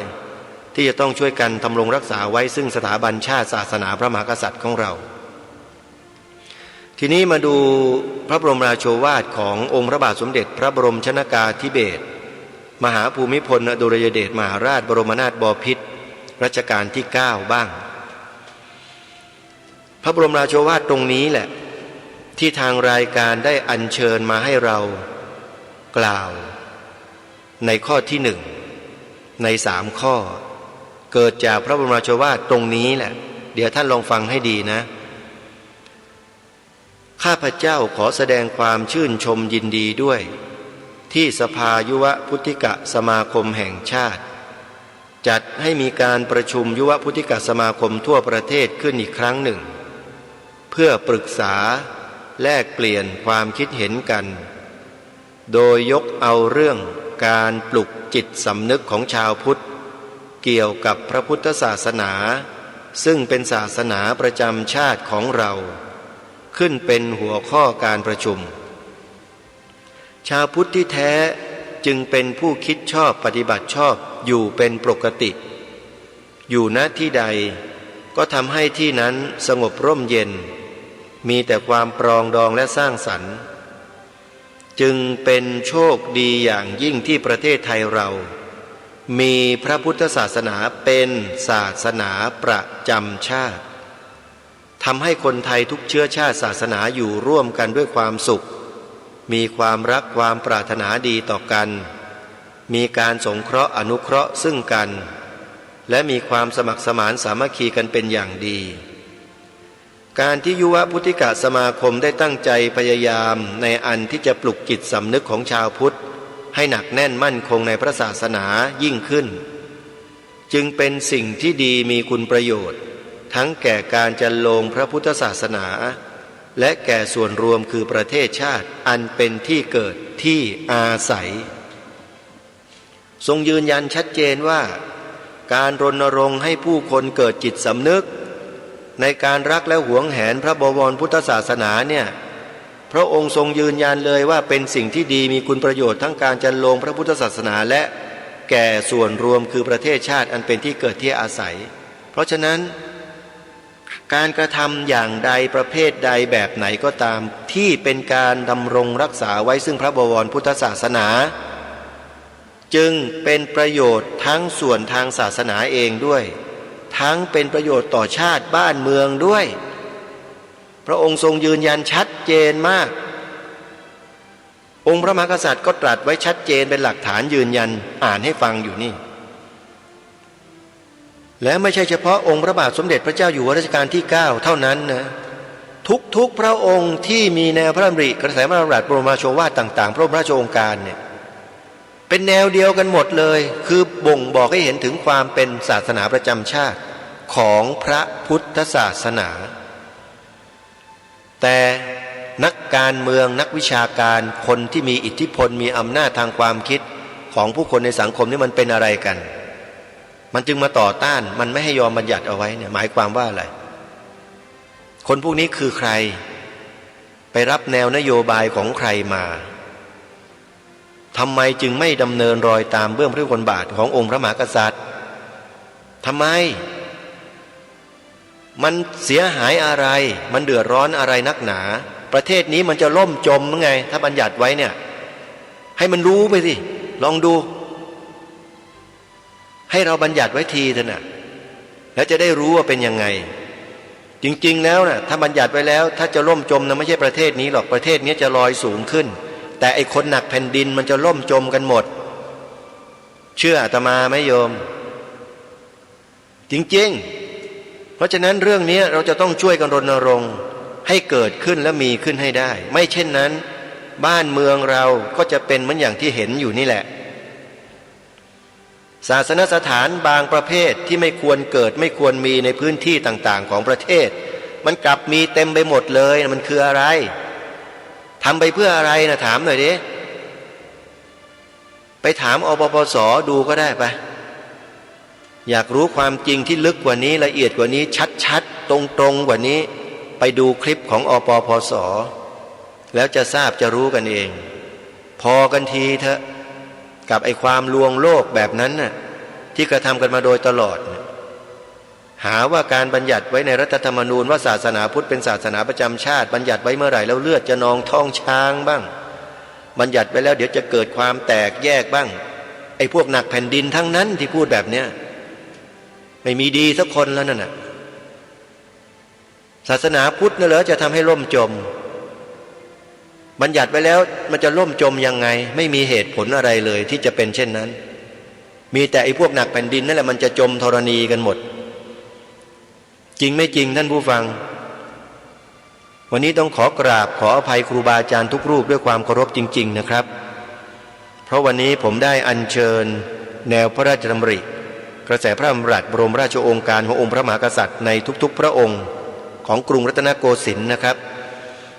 ที่จะต้องช่วยกันทำรงรักษาไว้ซึ่งสถาบันชาติศาสนาพระมหากษัตริย์ของเราทีนี้มาดูพระบรมราโชวาทขององค์พระบาทสมเด็จพระบรมชนกาธิเบศรมหาภูมิพลอดุลยเดชมหาราชบรมนาถบพิตรรัชกาลที่9บ้างพระบรมราโชวาทตรงนี้แหละที่ทางรายการได้อัญเชิญมาให้เรากล่าวในข้อที่1ใน3ข้อเกิดจากพระบรมราโชวาทตรงนี้แหละเดี๋ยวท่านลองฟังให้ดีนะข้าพเจ้าขอแสดงความชื่นชมยินดีด้วยที่สภายุวพุทธิกสมาคมแห่งชาติจัดให้มีการประชุมยุวพุทธิกสมาคมทั่วประเทศขึ้นอีกครั้งหนึ่งเพื่อปรึกษาแลกเปลี่ยนความคิดเห็นกันโดยยกเอาเรื่องการปลุกจิตสำนึกของชาวพุทธเกี่ยวกับพระพุทธศาสนาซึ่งเป็นศาสนาประจำชาติของเราขึ้นเป็นหัวข้อการประชุมชาวพุทธที่แท้จึงเป็นผู้คิดชอบปฏิบัติชอบอยู่เป็นปกติอยู่ณที่ใดก็ทำให้ที่นั้นสงบร่มเย็นมีแต่ความปรองดองและสร้างสรรค์จึงเป็นโชคดีอย่างยิ่งที่ประเทศไทยเรามีพระพุทธศาสนาเป็นศาสนาประจำชาติทำให้คนไทยทุกเชื้อชาติศาสนาอยู่ร่วมกันด้วยความสุขมีความรักความปรารถนาดีต่อกันมีการสงเคราะห์อนุเคราะห์ซึ่งกันและมีความสมัครสมานสามัคคีกันเป็นอย่างดีการที่ยุวพุทธิกสมาคมได้ตั้งใจพยายามในอันที่จะปลุกจิตสำนึกของชาวพุทธให้หนักแน่นมั่นคงในพระศาสนายิ่งขึ้นจึงเป็นสิ่งที่ดีมีคุณประโยชน์ทั้งแก่การจันโลงพระพุทธศาสนาและแก่ส่วนรวมคือประเทศชาติอันเป็นที่เกิดที่อาศัยทรงยืนยันชัดเจนว่าการรณรงค์ให้ผู้คนเกิดจิตสำนึกในการรักและหวงแหนพระบวรพุทธศาสนาเนี่ยพระองค์ทรงยืนยันเลยว่าเป็นสิ่งที่ดีมีคุณประโยชน์ทั้งการจันโลงพระพุทธศาสนาและแก่ส่วนรวมคือประเทศชาติอันเป็นที่เกิดที่อาศัยเพราะฉะนั้นการกระทำอย่างใดประเภทใดแบบไหนก็ตามที่เป็นการดำรงรักษาไว้ซึ่งพระบวรพุทธศาสนาจึงเป็นประโยชน์ทั้งส่วนทางศาสนาเองด้วยทั้งเป็นประโยชน์ต่อชาติบ้านเมืองด้วยพระองค์ทรงยืนยันชัดเจนมากองค์พระมหากษัตริย์ก็ตรัสไว้ชัดเจนเป็นหลักฐานยืนยันอ่านให้ฟังอยู่นี่และไม่ใช่เฉพาะองค์พระบาทสมเด็จพระเจ้าอยู่หัวรัชกาลที่9เท่านั้นนะทุกพระองค์ที่มีแนวพระดำริกระแสพระดำรัสบรมราโชวาทต่างๆพระบรมราชโองการเนี่ยเป็นแนวเดียวกันหมดเลยคือบ่งบอกให้เห็นถึงความเป็นศาสนาประจำชาติของพระพุทธศาสนาแต่ นักการเมืองนักวิชาการคนที่มีอิทธิพลมีอำนาจทางความคิดของผู้คนในสังคมนี่มันเป็นอะไรกันมันจึงมาต่อต้านมันไม่ให้ยอมบัญญัติเอาไว้เนี่ยหมายความว่าอะไรคนพวกนี้คือใครไปรับแนวนโยบายของใครมาทำไมจึงไม่ดำเนินรอยตามเบื้องพระยุคลบาทขององค์พระมหากษัตริย์ทำไมมันเสียหายอะไรมันเดือดร้อนอะไรนักหนาประเทศนี้มันจะล่มจมยังไงถ้าบัญญัติไว้เนี่ยให้มันรู้ไปสิลองดูให้เราบัญญัติไว้ทีเถอะนะแล้วจะได้รู้ว่าเป็นยังไงจริงๆแล้วนะถ้าบัญญัติไว้แล้วถ้าจะล่มจมนะไม่ใช่ประเทศนี้หรอกประเทศนี้จะลอยสูงขึ้นแต่ไอ้คนหนักแผ่นดินมันจะล่มจมกันหมดเชื่ออาตมาไหมโยมจริงๆเพราะฉะนั้นเรื่องนี้เราจะต้องช่วยกันรณรงค์ให้เกิดขึ้นและมีขึ้นให้ได้ไม่เช่นนั้นบ้านเมืองเราก็จะเป็นเหมือนอย่างที่เห็นอยู่นี่แหละศาสนสถานบางประเภทที่ไม่ควรเกิดไม่ควรมีในพื้นที่ต่างๆของประเทศมันกลับมีเต็มไปหมดเลยมันคืออะไรทำไปเพื่ออะไรนะถามหน่อยดิไปถามอปปส.ดูก็ได้ไปอยากรู้ความจริงที่ลึกกว่านี้ละเอียดกว่านี้ชัดๆตรงๆกว่านี้ไปดูคลิปของอปปส.แล้วจะทราบจะรู้กันเองพอกันทีเถอะกับไอ้ความลวงโลกแบบนั้นน่ะที่กระทำกันมาโดยตลอดหาว่าการบัญญัติไว้ในรัฐธรรมนูญว่าศาสนาพุทธเป็นศาสนาประจำชาติบัญญัติไว้เมื่อไหร่แล้วเลือดจะนองท้องช้างบ้างบัญญัติไว้แล้วเดี๋ยวจะเกิดความแตกแยกบ้างไอ้พวกหนักแผ่นดินทั้งนั้นที่พูดแบบเนี้ยไม่มีดีสักคนแล้วนั่นน่ะศาสนาพุทธน่ะเหรอจะทำให้ล่มจมบัญญัติไว้แล้วมันจะล่มจมยังไงไม่มีเหตุผลอะไรเลยที่จะเป็นเช่นนั้นมีแต่ไอ้พวกหนักแผ่นดินนั่นแหละมันจะจมธรณีกันหมดจริงไม่จริงท่านผู้ฟังวันนี้ต้องขอกราบขออภัยครูบาอาจารย์ทุกรูปด้วยความเคารพจริงๆนะครับเพราะวันนี้ผมได้อัญเชิญแนวพระราชดำริกระแสพระดำรัสบรมราชโองการขององค์พระมหากษัตริย์ในทุกๆพระองค์ของกรุงรัตนโกสินทร์นะครับ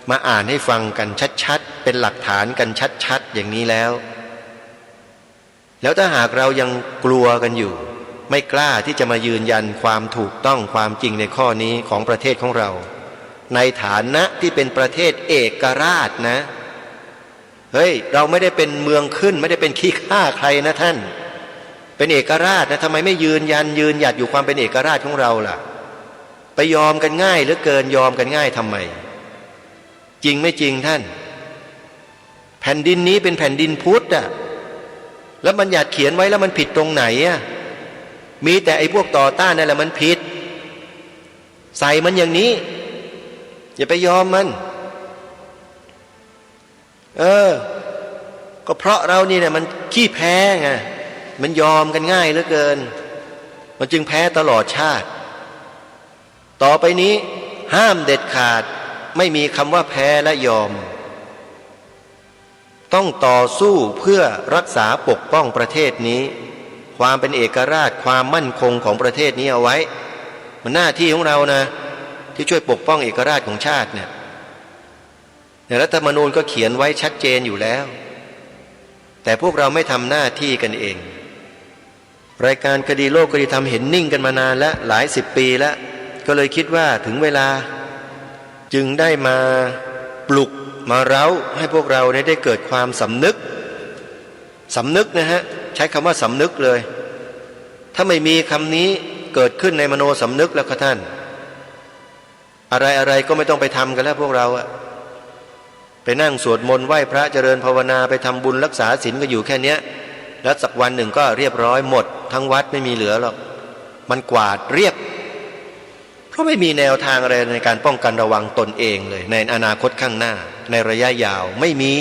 มาอ่านให้ฟังกันชัดๆเป็นหลักฐานกันชัดๆอย่างนี้แล้วถ้าหากเรายังกลัวกันอยู่ไม่กล้าที่จะมายืนยันความถูกต้องความจริงในข้อนี้ของประเทศของเราในฐานะที่เป็นประเทศเอกราชนะเฮ้ยเราไม่ได้เป็นเมืองขึ้นไม่ได้เป็นขี้ข้าใครนะท่านเป็นเอกราชนะทำไมไม่ยืนหยัดอยู่ความเป็นเอกราชของเราล่ะไปยอมกันง่ายเหลือเกินยอมกันง่ายทำไมจริงไม่จริงท่านแผ่นดินนี้เป็นแผ่นดินพุทธอ่ะแล้วบัญญัติเขียนไว้แล้วมันผิดตรงไหนอ่ะมีแต่ไอ้พวกต่อต้านนั่นแหละมันผิดใส่มันอย่างนี้อย่าไปยอมมันก็เพราะเรานี่เนี่ยมันขี้แพ้ไงมันยอมกันง่ายเหลือเกินมันจึงแพ้ตลอดชาติต่อไปนี้ห้ามเด็ดขาดไม่มีคำว่าแพ้และยอมต้องต่อสู้เพื่อรักษาปกป้องประเทศนี้ความเป็นเอกราชความมั่นคงของประเทศนี้เอาไว้มันหน้าที่ของเรานะที่ช่วยปกป้องเอกราชของชาติเนี่ยในรัฐธรรมนูญก็เขียนไว้ชัดเจนอยู่แล้วแต่พวกเราไม่ทำหน้าที่กันเองรายการคดีโลกคดีธรรมเห็นนิ่งกันมานานแล้วหลายสิบปีแล้วก็เลยคิดว่าถึงเวลาจึงได้มาปลุกมาเร้าให้พวกเราได้เกิดความสำนึกนะฮะใช้คำว่าสำนึกเลยถ้าไม่มีคำนี้เกิดขึ้นในมโนสำนึกแล้วก็ท่านอะไรก็ไม่ต้องไปทำกันแล้วพวกเราอะไปนั่งสวดมนต์ไหว้พระเจริญภาวนาไปทำบุญรักษาศีลก็อยู่แค่เนี้ยแล้วสักวันหนึ่งก็เรียบร้อยหมดทั้งวัดไม่มีเหลือหรอกมันกวาดเรียบเพราะไม่มีแนวทางอะไรในการป้องกันระวังตนเองเลยในอนาคตข้างหน้าในระยะยาวไม่มี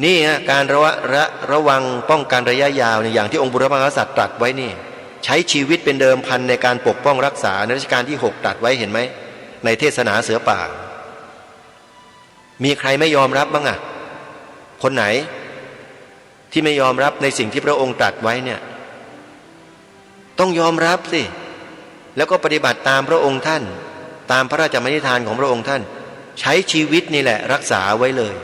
นี่ฮะการระวังป้องกันระยะยาวในอย่างที่องค์บุรพกษัตริย์ตรัสไว้นี่ใช้ชีวิตเป็นเดิมพันในการปกป้องรักษาในรัชกาลที่6ตรัสไว้เห็นไหมในเทศนาเสือป่ามีใครไม่ยอมรับบ้างอะคนไหนที่ไม่ยอมรับในสิ่งที่พระองค์ตรัสไว้เนี่ยต้องยอมรับสิแล้วก็ปฏิบัติตามพระองค์ท่าน ตามพระราชบัญญัติของพระองค์ท่านใช้ชีวิตนี่แหละรักษาไว้เลย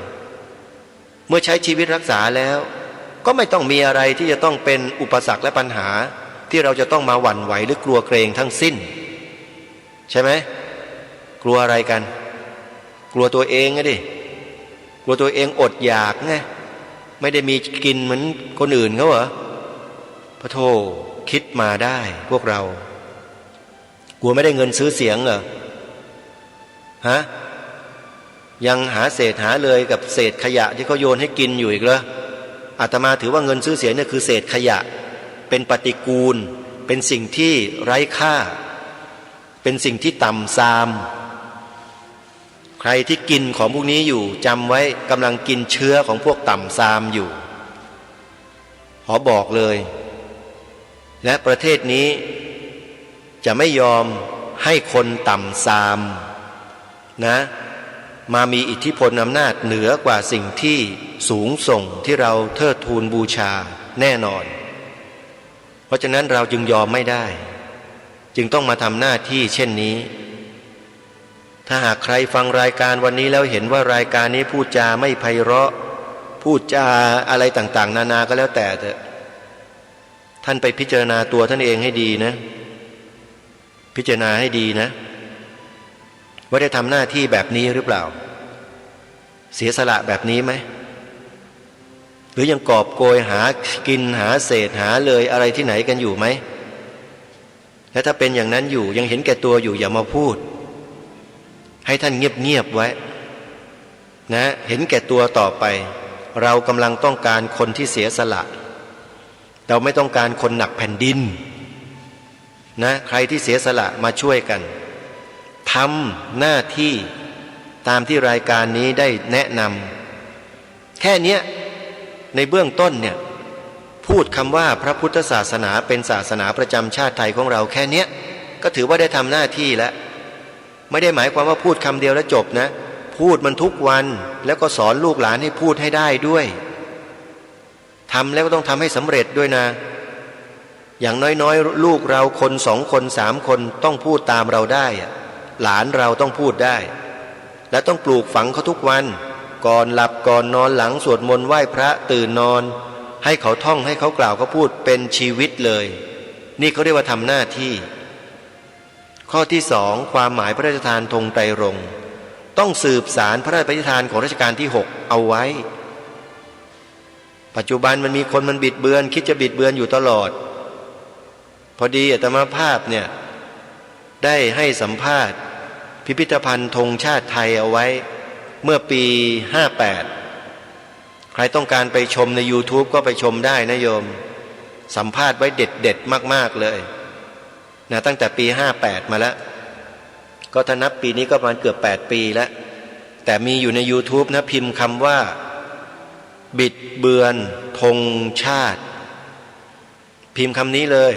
เมื่อใช้ชีวิตรักษาแล้วก็ไม่ต้องมีอะไรที่จะต้องเป็นอุปสรรคและปัญหาที่เราจะต้องมาหวั่นไหวหรือกลัวเกรงทั้งสิ้นใช่ไหมกลัวอะไรกันกลัวตัวเองไงดิกลัวตัวเองอดอยากไงไม่ได้มีกินเหมือนคนอื่นเขาเหรอพระโธ่คิดมาได้พวกเรากลัวไม่ได้เงินซื้อเสียงเหรอฮะยังหาเศษหาเลยกับเศษขยะที่เขาโยนให้กินอยู่อีกเหรออาตมาถือว่าเงินซื้อเสียงเนี่ยคือเศษขยะเป็นปฏิกูลเป็นสิ่งที่ไร้ค่าเป็นสิ่งที่ต่ำทรามใครที่กินของพวกนี้อยู่จำไว้กำลังกินเชื้อของพวกต่ำทรามอยู่ขอบอกเลยและประเทศนี้จะไม่ยอมให้คนต่ำทรามนะมามีอิทธิพลอำนาจเหนือกว่าสิ่งที่สูงส่งที่เราเทิดทูนบูชาแน่นอนเพราะฉะนั้นเราจึงยอมไม่ได้จึงต้องมาทำหน้าที่เช่นนี้ถ้าหากใครฟังรายการวันนี้แล้วเห็นว่ารายการนี้พูดจาไม่ไพเราะพูดจาอะไรต่างๆนานาก็แล้วแต่เถอะท่านไปพิจารณาตัวท่านเองให้ดีนะพิจารณาให้ดีนะว่าได้ทำหน้าที่แบบนี้หรือเปล่าเสียสละแบบนี้ไหมหรือยังกอบโกยหากินหาเศษหาเลยอะไรที่ไหนกันอยู่ไหมและถ้าเป็นอย่างนั้นอยู่ยังเห็นแก่ตัวอยู่อย่ามาพูดให้ท่านเงียบๆไว้นะเห็นแก่ตัวต่อไปเรากำลังต้องการคนที่เสียสละเราไม่ต้องการคนหนักแผ่นดินนะใครที่เสียสละมาช่วยกันทำหน้าที่ตามที่รายการนี้ได้แนะนำแค่เนี้ยในเบื้องต้นเนี่ยพูดคำว่าพระพุทธศาสนาเป็นศาสนาประจำชาติไทยของเราแค่เนี้ยก็ถือว่าได้ทำหน้าที่แล้วไม่ได้หมายความว่าพูดคำเดียวแล้วจบนะพูดมันทุกวันแล้วก็สอนลูกหลานให้พูดให้ได้ด้วยทำแล้วก็ต้องทำให้สำเร็จด้วยนะอย่างน้อยๆลูกเราคน2 คน3 คนต้องพูดตามเราได้หลานเราต้องพูดได้และต้องปลูกฝังเขาทุกวันก่อนหลับก่อนนอนหลังสวดมนต์ไหว้พระตื่นนอนให้เขาท่องให้เขากล่าวเขาพูดเป็นชีวิตเลยนี่เขาเรียกว่าทำหน้าที่ข้อที่2ความหมายพระราชทานธงไตรรงค์ต้องสืบสารพระราชปณิธานของรัชกาลที่6เอาไว้ปัจจุบันมันมีคนมันบิดเบือนคิดจะบิดเบือนอยู่ตลอดพอดีอาตมาภาพเนี่ยได้ให้สัมภาษณ์พิพิธภัณฑ์ธงชาติไทยเอาไว้เมื่อปี58ใครต้องการไปชมใน YouTube ก็ไปชมได้นะโยมสัมภาษณ์ไว้เด็ดๆมากๆเลยนะตั้งแต่ปี58มาแล้วก็ถ้านับปีนี้ก็ประมาณเกือบ8 ปีแล้วแต่มีอยู่ใน YouTube นะพิมพ์คำว่าบิดเบือนธงชาติพิมพ์คำนี้เลย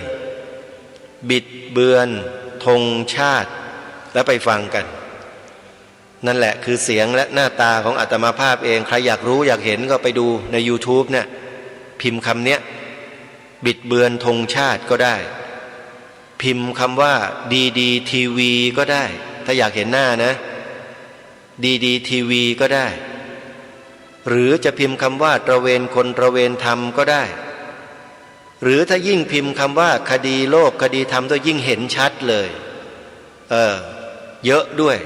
บิดเบือนธงชาติแล้วไปฟังกันนั่นแหละคือเสียงและหน้าตาของอาตมาภาพเองใครอยากรู้อยากเห็นก็ไปดูใน YouTube เนี่ยพิมพ์คำเนี้ยบิดเบือนธงชาติก็ได้พิมพ์คำว่าดีทีวีก็ได้ถ้าอยากเห็นหน้านะดีทีวีก็ได้หรือจะพิมพ์คำว่าตระเวนคนตระเวนธรรมก็ได้หรือถ้ายิ่งพิมพ์คำว่าคดีโลกคดีธรรมก็ยิ่งเห็นชัดเลยเยอะด้วย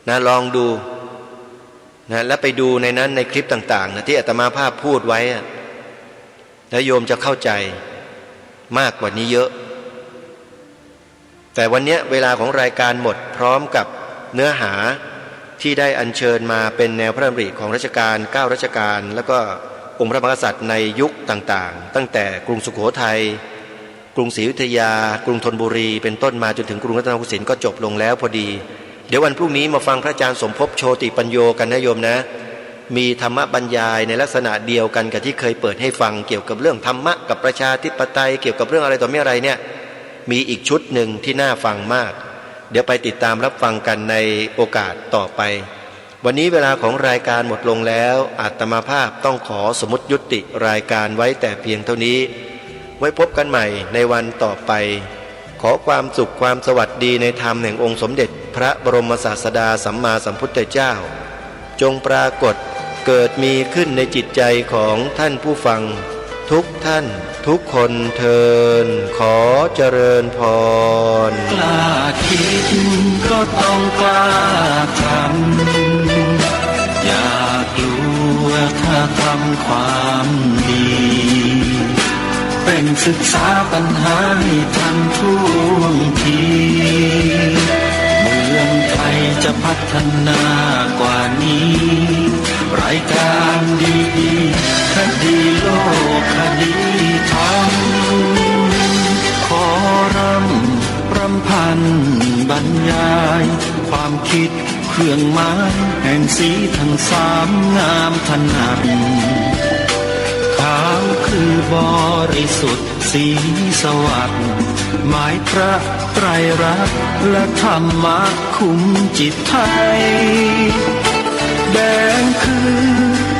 นะลองดูนะแล้วไปดูในนั้นในคลิปต่างๆนะที่อาตมาภาพพูดไว้แล้วโยมจะเข้าใจมากกว่านี้เยอะแต่วันนี้เวลาของรายการหมดพร้อมกับเนื้อหาที่ได้อัญเชิญมาเป็นแนวพระดำริของรัชกาล9รัชกาลแล้วก็องค์พระมหากษัตริย์ในยุคต่างๆตั้งแต่กรุงสุโขทัยกรุงศรีอยุธยากรุงธนบุรีเป็นต้นมาจนถึงกรุงรัตนโกสินทร์ก็จบลงแล้วพอดีเดี๋ยววันพรุ่งนี้มาฟังพระอาจารย์สมภพโชติปัญโยกันนะโยมนะมีธรรมบรรยายในลักษณะเดียวกันกับที่เคยเปิดให้ฟังเกี่ยวกับเรื่องธรรมะกับประชาธิปไตยเกี่ยวกับเรื่องอะไรต่อไม่อะไรเนี่ยมีอีกชุดหนึ่งที่น่าฟังมากเดี๋ยวไปติดตามรับฟังกันในโอกาสต่อไปวันนี้เวลาของรายการหมดลงแล้วอาตมาภาพต้องขอสมมุติยุติรายการไว้แต่เพียงเท่านี้ไว้พบกันใหม่ในวันต่อไป ขอความสุขความสวัสดีในธรรมแห่งองค์สมเด็จพระบรมศาสดาสัมมาสัมพุทธเจ้าจงปรากฏเกิดมีขึ้นในจิตใจของท่านผู้ฟังทุกท่านทุกคนเทินขอเจริญพรกล้าคิดก็ต้องกล้าทำอย่ากลัวถ้าทำความดีเป็นศึกษาปัญหาให้ทันท่วงทีเมืองไทยจะพัฒนากว่านี้รายการดีๆคดีโลกคดีธรรมขอรำพันบรรยายความคิดเครื่องหมายแห่งสีทั้งสามงามถนัดขาวคือบริสุทธิ์สีสวัสดิ์หมายพระไตรรัตน์และธรรมะคุ้มจิตไทยแดงคือ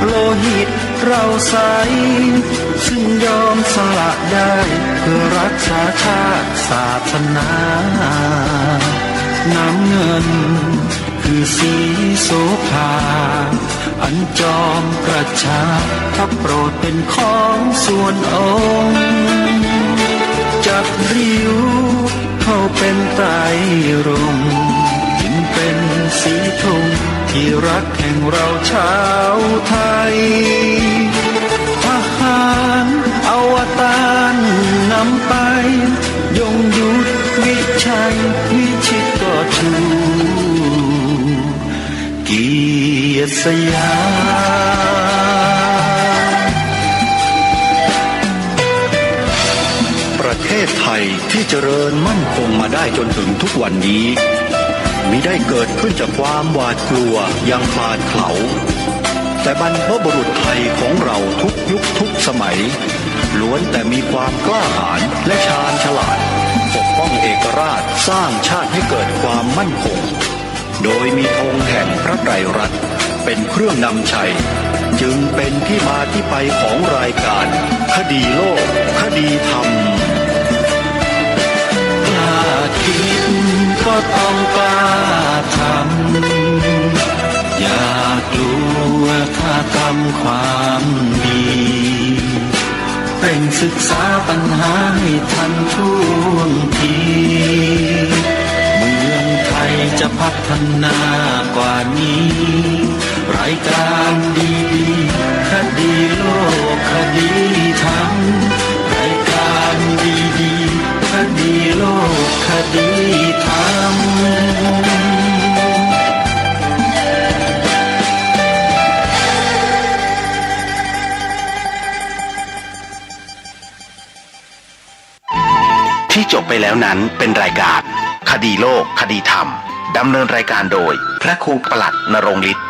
โลหิตเราใสซึ่งยอมสละได้เพื่อรักษาชาติศาสนาน้ำเงินคือสีโสภาอันจอมประชาถ้าโปรดเป็นของส่วนองค์จับริ้วเข้าเป็นไตรรงค์จึงเป็นสีธงที่รักแห่งเราชาวไทยทหารอวตารนำไปยงยุทธวิชัยวิชิตก็ชูเกียรติสยามประเทศไทยที่เจริญมั่นคงมาได้จนถึงทุกวันนี้มิได้เกิดขึ้นจากความหวาดกลัวอย่างคลาดเขลาแต่บรรพบุรุษไทยของเราทุกยุคทุกสมัยล้วนแต่มีความกล้าหาญและชาญฉลาดปกป้องเอกราชสร้างชาติให้เกิดความมั่นคงโดยมีธงแห่งพระไตรรัตน์เป็นเครื่องนำชัยจึงเป็นที่มาที่ไปของรายการคดีโลกคดีธรรมกล้าคิดก็ต้องกล้าทำอย่ากลัวถ้าทำความดีเป็นศึกษาปัญหาให้ทันท่วงทีเมืองไทยจะพัฒนากว่านี้รายการดีๆคดีโลกคดีธรรมรายการดีๆคดีโลกคดีธรรมที่จบไปแล้วนั้นเป็นรายการคดีโลกคดีธรรมดำเนินรายการโดยพระครูปลัดณรงค์ฤทธิ์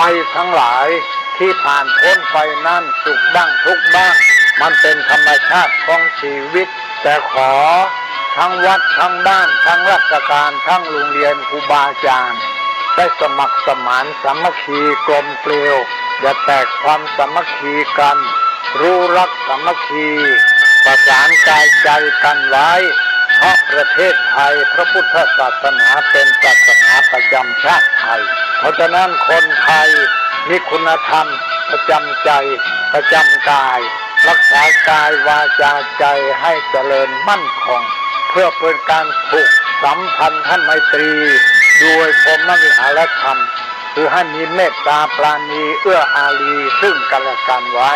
ภัยทั้งหลายที่ผ่านพ้นไปนั่นสุขบ้างทุกข์บ้างมันเป็นธรรมชาติของชีวิตแต่ขอทั้งวัดทั้งบ้านทั้งราชการทั้งโรงเรียนครูบาอาจารย์ได้สมัครสมานสามัคคีกลมเกลียวอย่าแตกความสามัคคีกันรู้รักสามัคคีประสานกายใจกันไว้เพราะประเทศไทยพระพุทธศาสนาเป็นศาสนาประจำชาติไทยเพราะฉะนั้นคนไทยมีคุณธรรมประจำใจประจำกายรักษากายวาจาใจให้เจริญมั่นคงเพื่อเป็นการผูกสัมพันธไมตรีโดยพรหมวิหารธรรมคือให้มีเมตตาปราณีเอื้ออารีซึ่งกันและกันไว้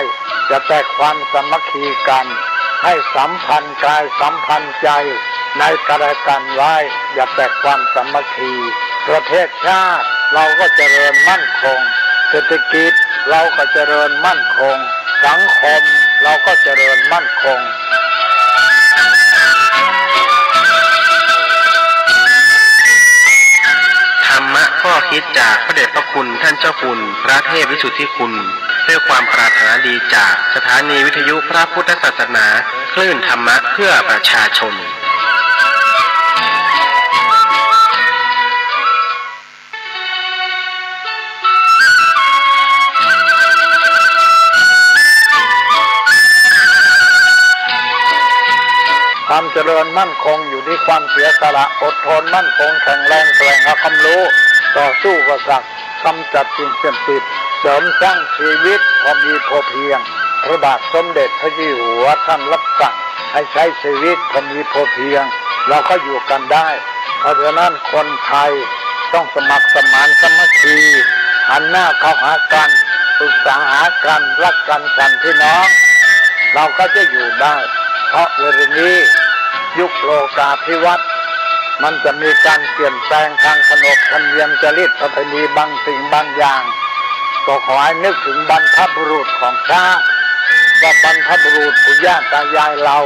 จะแตกความสามัคคีกันให้สัมพันธ์กายสัมพันธ์ใจในกันและกันไว้อย่าแตกความสามัคคีประเทศชาติเราก็เจริญมั่นคงเศรษฐกิจเราก็เจริญมั่นคงสังคมเราก็เจริญมั่นคงธรรมะข้อคิดจากพระเดชพระคุณท่านเจ้าคุณพระเทพวิสุทธิคุณด้วยความปรารถนาดีจากสถานีวิทยุพระพุทธศาสนาคลื่นธรรมะเพื่อประชาชนความเจริญมั่นคงอยู่ที่ความเสียสละอดทนมั่นคงแข็งแรงแกร่งเอาความรู้ต่อสู้กับศักดิ์กำจัดสิ่งเสื่อมติดเสริมสร้างชีวิตพอมีพอเพียงพระบาทสมเด็จพระเจ้าอยู่หัวท่านรับสั่งให้ใช้ชีวิตพอมีพอเพียงเราก็อยู่กันได้เพราะฉะนั้นคนไทยต้องสมัครสมานสามัคคีหันหน้าเข้าหากันปรึกษาหากันรักกันสันพี่น้องเราก็จะอยู่ได้เพราะเวลานี้ยุคโลกาภิวัตน์มันจะมีการเปลี่ยนแปลงทางขนบธรรมเนียมจริตประเพณีบางสิ่งบางอย่างก็ขอให้นึกถึงบรรพบุรุษของชาติว่าบรรพบุรุษปู่ย่าตายายเรา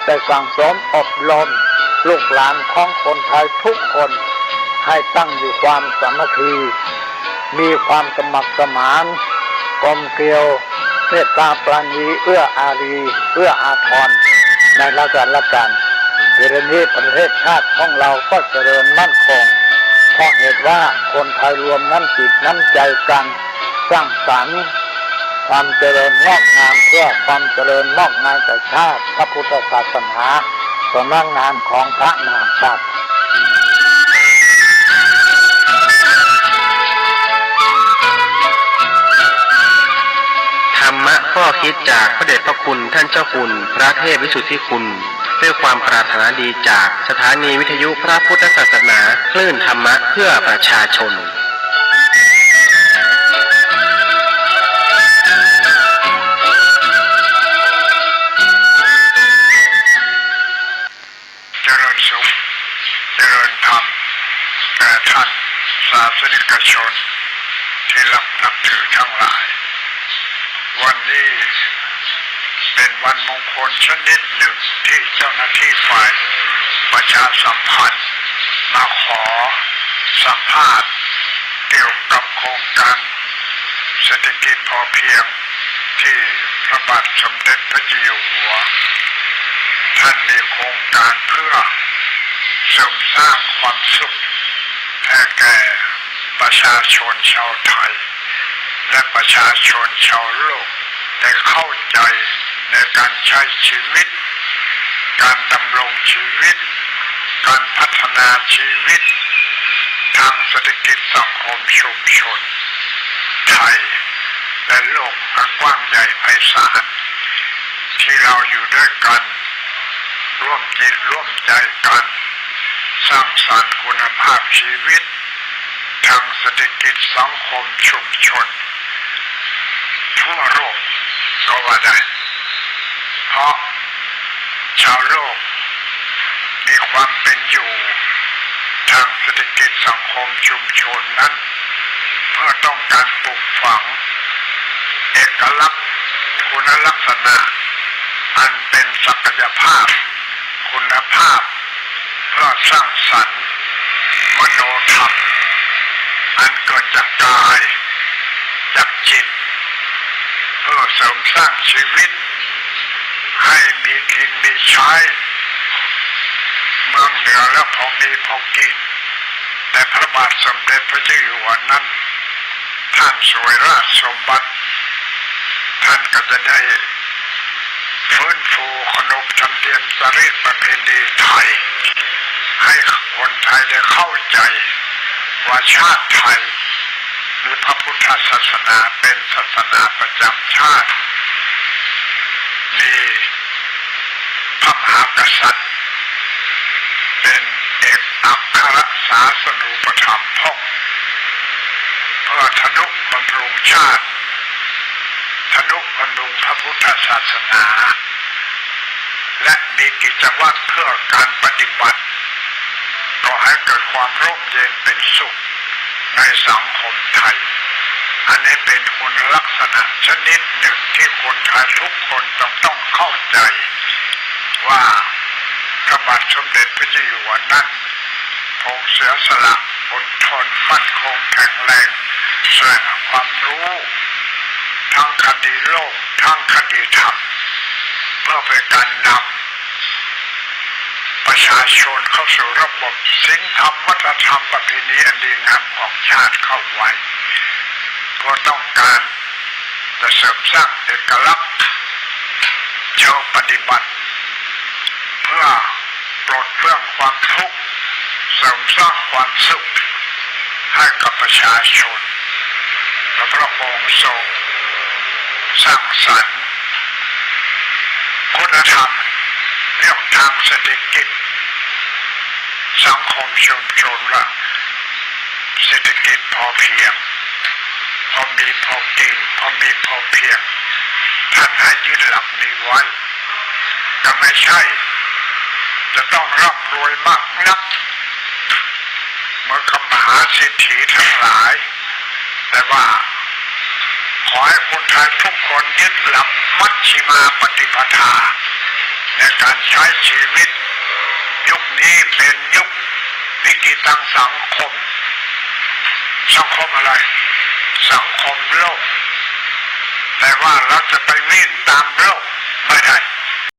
ได้สั่งสมอบรมลูกหลานของคนไทยทุกคนให้ตั้งอยู่ความสามัคคีมีความสมัครสมานกลมเกลียวเมตตาปราณีเอื้ออารีเอื้ออาทรในละกันเวลานี้ประเทศชาติของเราก็เจริญมั่นคงเพราะเหตุว่าคนไทยรวมน้ำจิตน้ำใจกันสร้างสรรค์ความเจริญงอกงามเพื่อความเจริญงอกงามแก่ชาติพระพุทธศาสนาสำนักงานของพระมหากษัตริย์ธรรมะข้อคิดจากพระเดชพระคุณท่านเจ้าคุณพระเทพวิสุทธิคุณด้วยความปรารถนาดีจากสถานีวิทยุพระพุทธศาสนาคลื่นธรรมะเพื่อประชาชนเจริญสุขเจริญธรรมแก่ท่านศาสนิกชนที่รับนับถือทั้งหลายวันนี้เป็นวันมงคลชนิดหนึ่งที่เจ้าหน้าที่ฝ่ายประชาสัมพันธ์มาขอสัมภาษณ์เกี่ยวกับโครงการเศรษฐกิจพอเพียงที่พระบาทสมเด็จพระเจ้าอยู่หัวท่านมีโครงการเพื่อเสริมสร้างความสุขให้แก่ประชาชนชาวไทยและประชาชนชาวโลกได้เข้าใจในการใช้ชีวิตการดำรงชีวิตการพัฒนาชีวิตทางเศรษฐกิจสังคมชุมชนไทยและโลกกว้างใหญ่ไพศาลที่เราอยู่ด้วยกันร่วมจิตร่วมใจกันสร้างสรรค์คุณภาพชีวิตทางเศรษฐกิจสังคมชุมชนทั่วโลกก็ว่าได้เพราะชาวโลกมีความเป็นอยู่ทางเศรษฐกิจสังคมชุมชนนั้นเพื่อต้องการปลูกฝังเอกลักษณ์คุณลักษณะอันเป็นศักยภาพคุณภาพเพื่อสร้างสรรค์มโนธรรมอันเกิดจากกาย ดับจิตเพื่อเสริมสร้างชีวิตให้มีกินมีใช้เมืองเหนือแล้วพอมีพอกินแต่พระบาทสมเด็จพระเจ้าอยู่หัวนั้นท่านสวยราชสมบัติท่านก็จะได้ฟื้นฟูขนบธรรมเนียมจารีตประเพณีไทยให้คนไทยได้เข้าใจว่าชาติไทยมีพระพุทธศาสนาเป็นศาสนาประจำชาติมีพระมหากษัตริย์เป็นเอกอัครศาสนูปถัมภกเพื่อทนุบำรุงชาติทนุบำรุงพระพุทธศาสนาและมีกิจวัตรเพื่อการปฏิบัติก็ให้เกิดความร่มเย็นเป็นสุขในสังคมไทยอันนี้เป็นคุณลักษณะชนิดหนึ่งที่คนไทยทุกคนต้องเข้าใจว่าพระบาทสมเด็จพระเจ้าอยู่หัวนั้นทรงเสียสละอดทนมั่นคงแข็งแรงแสวงความรู้ทั้งคดีโลกทั้งคดีธรรมเพื่อเป็นการนำประชาชนเข้าสู่ระบบศีลธรรมวัฒนธรรมประเพณีอันดีงามของชาติเข้าไว้เพื่อต้องการจะเสริมสร้างเอกลักษณ์เชิงปฏิบัติเพื่อปลดเปลื้องความทุกข์เสริมสร้างความสุขให้กับประชาชนและพระองค์ทรงสร้างสรรค์คุณธรรมเรื่องทางเศรษฐกิจสังคมชุมชนและเศรษฐกิจพอเพียงพอมีพอกินพอมีพอเพียงท่านให้ยึดหลักนี้ไว้ก็ไม่ใช่จะต้องร่ำรวยมากนักเมื่อกมหาเศรษฐีทั้งหลายแต่ว่าขอให้คนไทยทุกคนยึดหลักมัชฌิมาปฏิปทาในการใช้ชีวิตยุคนี้เป็นยุควิกฤตทางสังคมอะไรสังคมโลกแต่ว่าเราจะไปวิ่งตามโลก